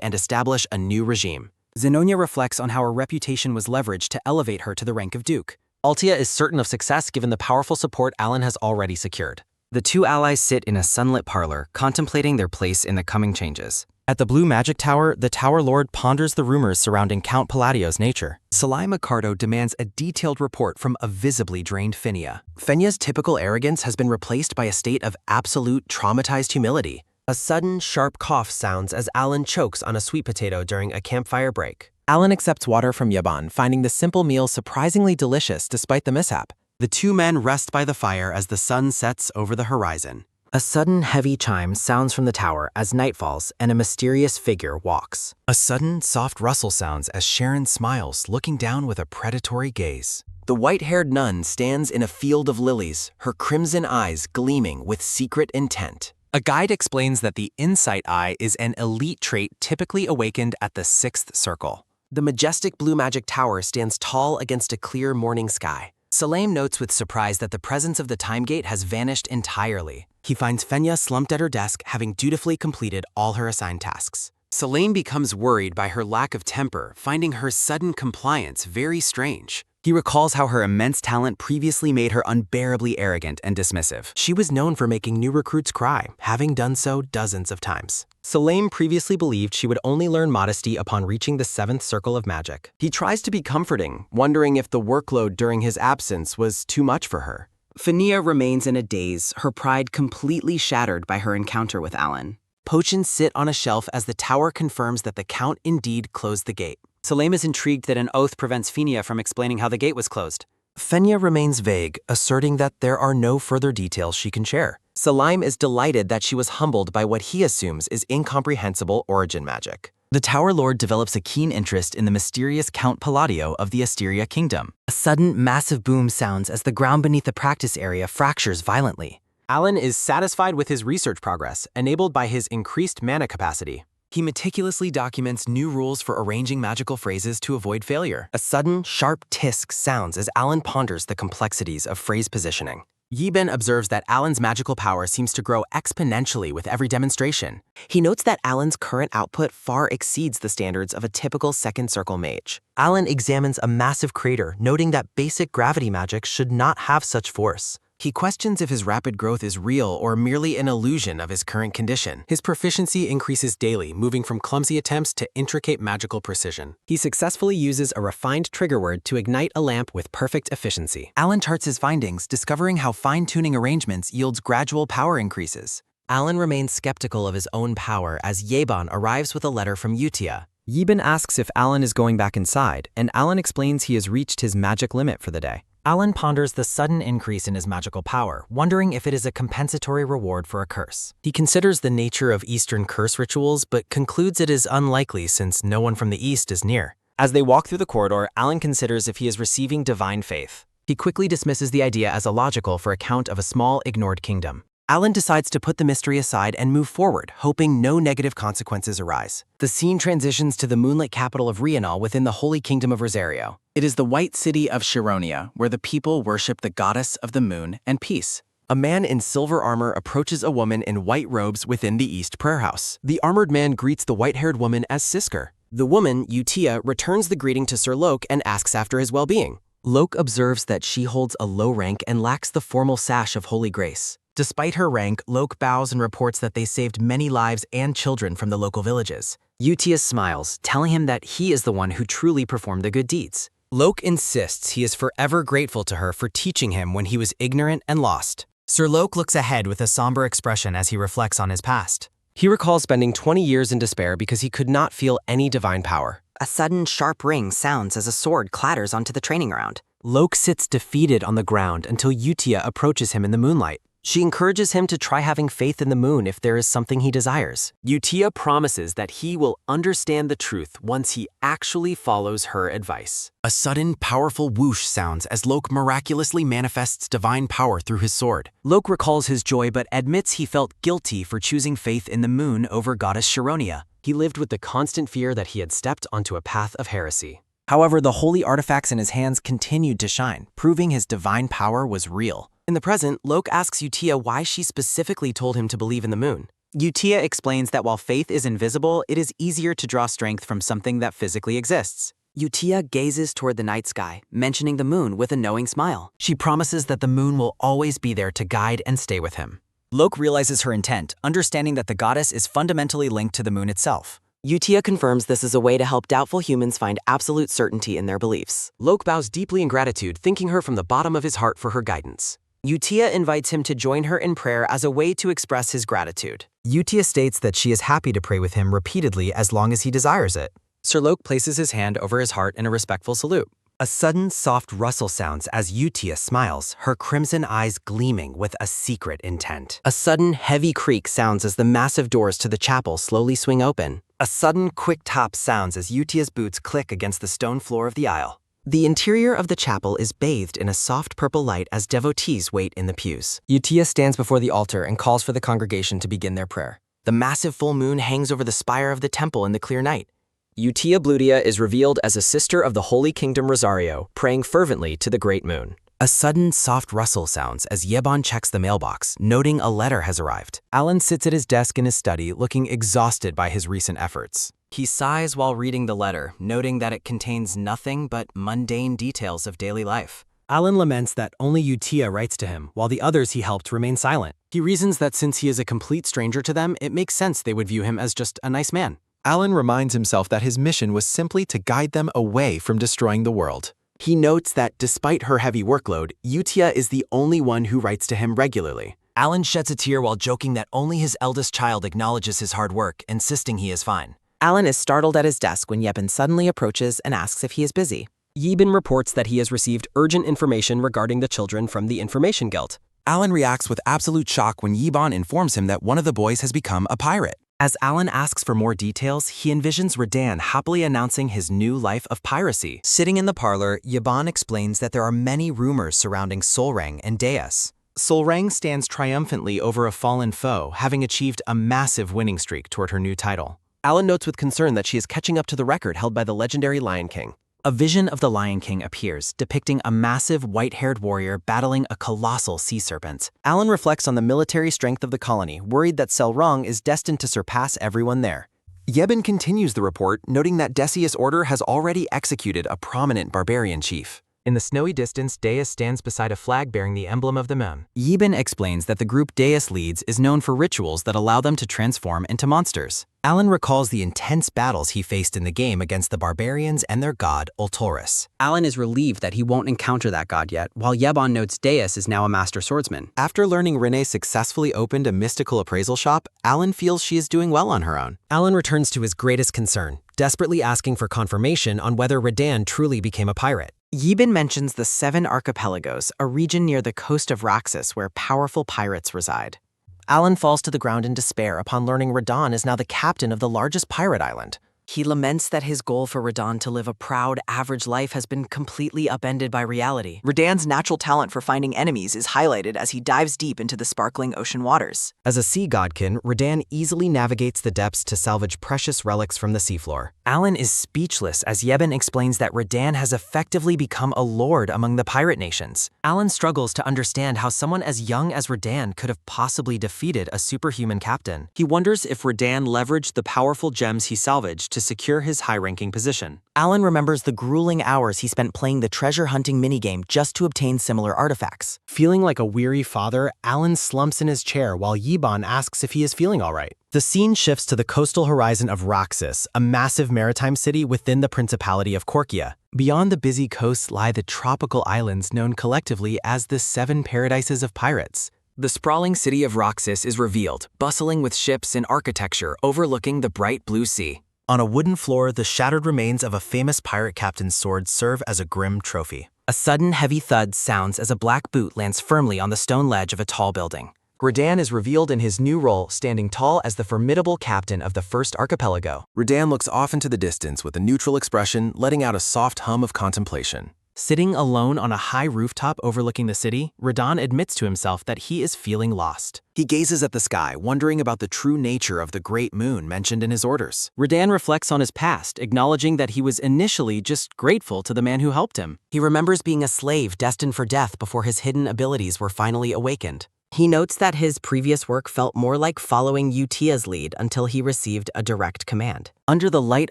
and establish a new regime. Zenonia reflects on how her reputation was leveraged to elevate her to the rank of Duke. Altia is certain of success given the powerful support Alan has already secured. The two allies sit in a sunlit parlor, contemplating their place in the coming changes. At the Blue Magic Tower, the Tower Lord ponders the rumors surrounding Count Palladio's nature. Salai Micardo demands a detailed report from a visibly drained Fenia. Fenia's typical arrogance has been replaced by a state of absolute traumatized humility. A sudden, sharp cough sounds as Alan chokes on a sweet potato during a campfire break. Alan accepts water from Yaban, finding the simple meal surprisingly delicious despite the mishap. The two men rest by the fire as the sun sets over the horizon. A sudden heavy chime sounds from the tower as night falls and a mysterious figure walks. A sudden, soft rustle sounds as Sharon smiles, looking down with a predatory gaze. The white-haired nun stands in a field of lilies, her crimson eyes gleaming with secret intent. A guide explains that the insight eye is an elite trait typically awakened at the 6th circle. The majestic Blue Magic Tower stands tall against a clear morning sky. Salam notes with surprise that the presence of the time gate has vanished entirely. He finds Fenia slumped at her desk, having dutifully completed all her assigned tasks. Salam becomes worried by her lack of temper, finding her sudden compliance very strange. He recalls how her immense talent previously made her unbearably arrogant and dismissive. She was known for making new recruits cry, having done so dozens of times. Salam previously believed she would only learn modesty upon reaching the 7th circle of magic. He tries to be comforting, wondering if the workload during his absence was too much for her. Fenia remains in a daze, her pride completely shattered by her encounter with Alan. Potions sit on a shelf as the tower confirms that the Count indeed closed the gate. Salam is intrigued that an oath prevents Fenia from explaining how the gate was closed. Fenia remains vague, asserting that there are no further details she can share. Salim is delighted that she was humbled by what he assumes is incomprehensible origin magic. The Tower Lord develops a keen interest in the mysterious Count Palladio of the Asteria Kingdom. A sudden, massive boom sounds as the ground beneath the practice area fractures violently. Alan is satisfied with his research progress, enabled by his increased mana capacity. He meticulously documents new rules for arranging magical phrases to avoid failure. A sudden, sharp tisk sounds as Alan ponders the complexities of phrase positioning. Yiben observes that Alan's magical power seems to grow exponentially with every demonstration. He notes that Alan's current output far exceeds the standards of a typical 2nd circle mage. Alan examines a massive crater, noting that basic gravity magic should not have such force. He questions if his rapid growth is real or merely an illusion of his current condition. His proficiency increases daily, moving from clumsy attempts to intricate magical precision. He successfully uses a refined trigger word to ignite a lamp with perfect efficiency. Alan charts his findings, discovering how fine-tuning arrangements yields gradual power increases. Alan remains skeptical of his own power as Yeban arrives with a letter from Utia. Yiben asks if Alan is going back inside, and Alan explains he has reached his magic limit for the day. Alan ponders the sudden increase in his magical power, wondering if it is a compensatory reward for a curse. He considers the nature of Eastern curse rituals, but concludes it is unlikely since no one from the East is near. As they walk through the corridor, Alan considers if he is receiving divine faith. He quickly dismisses the idea as illogical for account of a small, ignored kingdom. Alan decides to put the mystery aside and move forward, hoping no negative consequences arise. The scene transitions to the moonlit capital of Rional within the Holy Kingdom of Rosario. It is the white city of Chironia, where the people worship the goddess of the moon and peace. A man in silver armor approaches a woman in white robes within the East Prayer House. The armored man greets the white-haired woman as Sisker. The woman, Utia, returns the greeting to Sir Loke and asks after his well-being. Loke observes that she holds a low rank and lacks the formal sash of holy grace. Despite her rank, Loke bows and reports that they saved many lives and children from the local villages. Utia smiles, telling him that he is the one who truly performed the good deeds. Loke insists he is forever grateful to her for teaching him when he was ignorant and lost. Sir Loke looks ahead with a somber expression as he reflects on his past. He recalls spending 20 years in despair because he could not feel any divine power. A sudden sharp ring sounds as a sword clatters onto the training ground. Loke sits defeated on the ground until Utia approaches him in the moonlight. She encourages him to try having faith in the moon if there is something he desires. Utia promises that he will understand the truth once he actually follows her advice. A sudden, powerful whoosh sounds as Loke miraculously manifests divine power through his sword. Loke recalls his joy but admits he felt guilty for choosing faith in the moon over goddess Chironia. He lived with the constant fear that he had stepped onto a path of heresy. However, the holy artifacts in his hands continued to shine, proving his divine power was real. In the present, Lok asks Utia why she specifically told him to believe in the moon. Utia explains that while faith is invisible, it is easier to draw strength from something that physically exists. Utia gazes toward the night sky, mentioning the moon with a knowing smile. She promises that the moon will always be there to guide and stay with him. Lok realizes her intent, understanding that the goddess is fundamentally linked to the moon itself. Utia confirms this is a way to help doubtful humans find absolute certainty in their beliefs. Lok bows deeply in gratitude, thanking her from the bottom of his heart for her guidance. Utia invites him to join her in prayer as a way to express his gratitude. Utia states that she is happy to pray with him repeatedly as long as he desires it. Sir Lok places his hand over his heart in a respectful salute. A sudden soft rustle sounds as Utia smiles, her crimson eyes gleaming with a secret intent. A sudden heavy creak sounds as the massive doors to the chapel slowly swing open. A sudden quick tap sounds as Utia's boots click against the stone floor of the aisle. The interior of the chapel is bathed in a soft purple light as devotees wait in the pews. Utia stands before the altar and calls for the congregation to begin their prayer. The massive full moon hangs over the spire of the temple in the clear night. Utia Blutia is revealed as a sister of the Holy Kingdom Rosario, praying fervently to the great moon. A sudden soft rustle sounds as Yeban checks the mailbox, noting a letter has arrived. Alan sits at his desk in his study, looking exhausted by his recent efforts. He sighs while reading the letter, noting that it contains nothing but mundane details of daily life. Alan laments that only Utia writes to him, while the others he helped remain silent. He reasons that since he is a complete stranger to them, it makes sense they would view him as just a nice man. Alan reminds himself that his mission was simply to guide them away from destroying the world. He notes that despite her heavy workload, Utia is the only one who writes to him regularly. Alan sheds a tear while joking that only his eldest child acknowledges his hard work, insisting he is fine. Alan is startled at his desk when Yebin suddenly approaches and asks if he is busy. Yebin reports that he has received urgent information regarding the children from the Information Guild. Alan reacts with absolute shock when Yeban informs him that one of the boys has become a pirate. As Alan asks for more details, he envisions Radan happily announcing his new life of piracy. Sitting in the parlor, Yeban explains that there are many rumors surrounding Solrang and Deus. Solrang stands triumphantly over a fallen foe, having achieved a massive winning streak toward her new title. Alan notes with concern that she is catching up to the record held by the legendary Lion King. A vision of the Lion King appears, depicting a massive white-haired warrior battling a colossal sea serpent. Alan reflects on the military strength of the colony, worried that Selrong is destined to surpass everyone there. Yebin continues the report, noting that Decius' order has already executed a prominent barbarian chief. In the snowy distance, Deus stands beside a flag bearing the emblem of the moon. Yebin explains that the group Deus leads is known for rituals that allow them to transform into monsters. Alan recalls the intense battles he faced in the game against the barbarians and their god, Ultorus. Alan is relieved that he won't encounter that god yet, while Yeban notes Deus is now a master swordsman. After learning Renee successfully opened a mystical appraisal shop, Alan feels she is doing well on her own. Alan returns to his greatest concern, desperately asking for confirmation on whether Radan truly became a pirate. Yebin mentions the Seven Archipelagos, a region near the coast of Roxas where powerful pirates reside. Alan falls to the ground in despair upon learning Radan is now the captain of the largest pirate island. He laments that his goal for Radan to live a proud, average life has been completely upended by reality. Radan's natural talent for finding enemies is highlighted as he dives deep into the sparkling ocean waters. As a sea godkin, Radan easily navigates the depths to salvage precious relics from the seafloor. Alan is speechless as Yebin explains that Radan has effectively become a lord among the pirate nations. Alan struggles to understand how someone as young as Radan could have possibly defeated a superhuman captain. He wonders if Radan leveraged the powerful gems he salvaged to secure his high-ranking position. Alan remembers the grueling hours he spent playing the treasure-hunting minigame just to obtain similar artifacts. Feeling like a weary father, Alan slumps in his chair while Yeban asks if he is feeling all right. The scene shifts to the coastal horizon of Roxas, a massive maritime city within the Principality of Korkia. Beyond the busy coast lie the tropical islands known collectively as the Seven Paradises of Pirates. The sprawling city of Roxas is revealed, bustling with ships and architecture overlooking the bright blue sea. On a wooden floor, the shattered remains of a famous pirate captain's sword serve as a grim trophy. A sudden heavy thud sounds as a black boot lands firmly on the stone ledge of a tall building. Radan is revealed in his new role, standing tall as the formidable captain of the First Archipelago. Radan looks off into the distance with a neutral expression, letting out a soft hum of contemplation. Sitting alone on a high rooftop overlooking the city, Radon admits to himself that he is feeling lost. He gazes at the sky, wondering about the true nature of the great moon mentioned in his orders. Radon reflects on his past, acknowledging that he was initially just grateful to the man who helped him. He remembers being a slave destined for death before his hidden abilities were finally awakened. He notes that his previous work felt more like following Utia's lead until he received a direct command. Under the light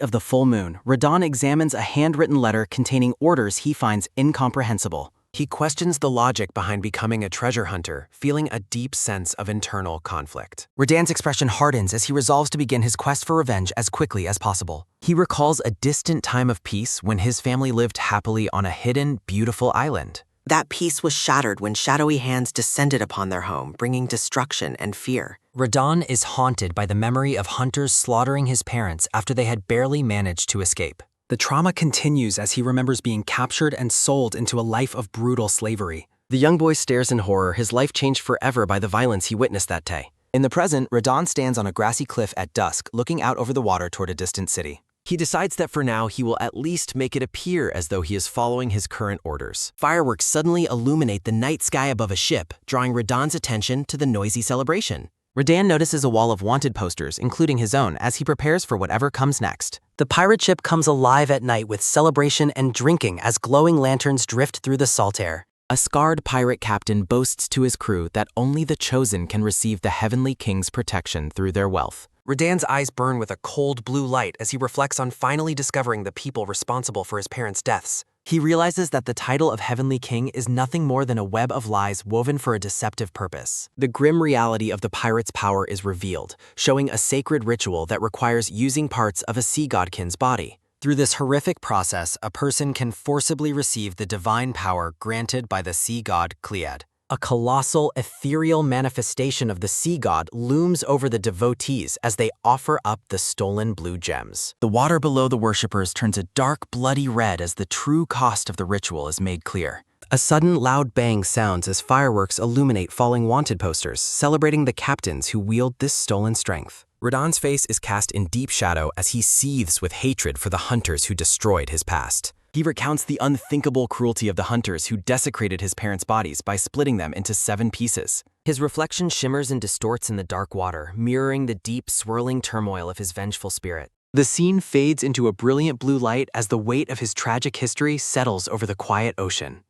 of the full moon, Radon examines a handwritten letter containing orders he finds incomprehensible. He questions the logic behind becoming a treasure hunter, feeling a deep sense of internal conflict. Radon's expression hardens as he resolves to begin his quest for revenge as quickly as possible. He recalls a distant time of peace when his family lived happily on a hidden, beautiful island. That peace was shattered when shadowy hands descended upon their home, bringing destruction and fear. Radon is haunted by the memory of hunters slaughtering his parents after they had barely managed to escape. The trauma continues as he remembers being captured and sold into a life of brutal slavery. The young boy stares in horror, his life changed forever by the violence he witnessed that day. In the present, Radon stands on a grassy cliff at dusk, looking out over the water toward a distant city. He decides that for now he will at least make it appear as though he is following his current orders. Fireworks suddenly illuminate the night sky above a ship, drawing Radon's attention to the noisy celebration. Radon notices a wall of wanted posters, including his own, as he prepares for whatever comes next. The pirate ship comes alive at night with celebration and drinking as glowing lanterns drift through the salt air. A scarred pirate captain boasts to his crew that only the chosen can receive the Heavenly King's protection through their wealth. Radon's eyes burn with a cold blue light as he reflects on finally discovering the people responsible for his parents' deaths. He realizes that the title of Heavenly King is nothing more than a web of lies woven for a deceptive purpose. The grim reality of the pirate's power is revealed, showing a sacred ritual that requires using parts of a sea godkin's body. Through this horrific process, a person can forcibly receive the divine power granted by the sea god Clead. A colossal, ethereal manifestation of the sea god looms over the devotees as they offer up the stolen blue gems. The water below the worshippers turns a dark, bloody red as the true cost of the ritual is made clear. A sudden loud bang sounds as fireworks illuminate falling wanted posters, celebrating the captains who wield this stolen strength. Radon's face is cast in deep shadow as he seethes with hatred for the hunters who destroyed his past. He recounts the unthinkable cruelty of the hunters who desecrated his parents' bodies by splitting them into 7 pieces. His reflection shimmers and distorts in the dark water, mirroring the deep, swirling turmoil of his vengeful spirit. The scene fades into a brilliant blue light as the weight of his tragic history settles over the quiet ocean.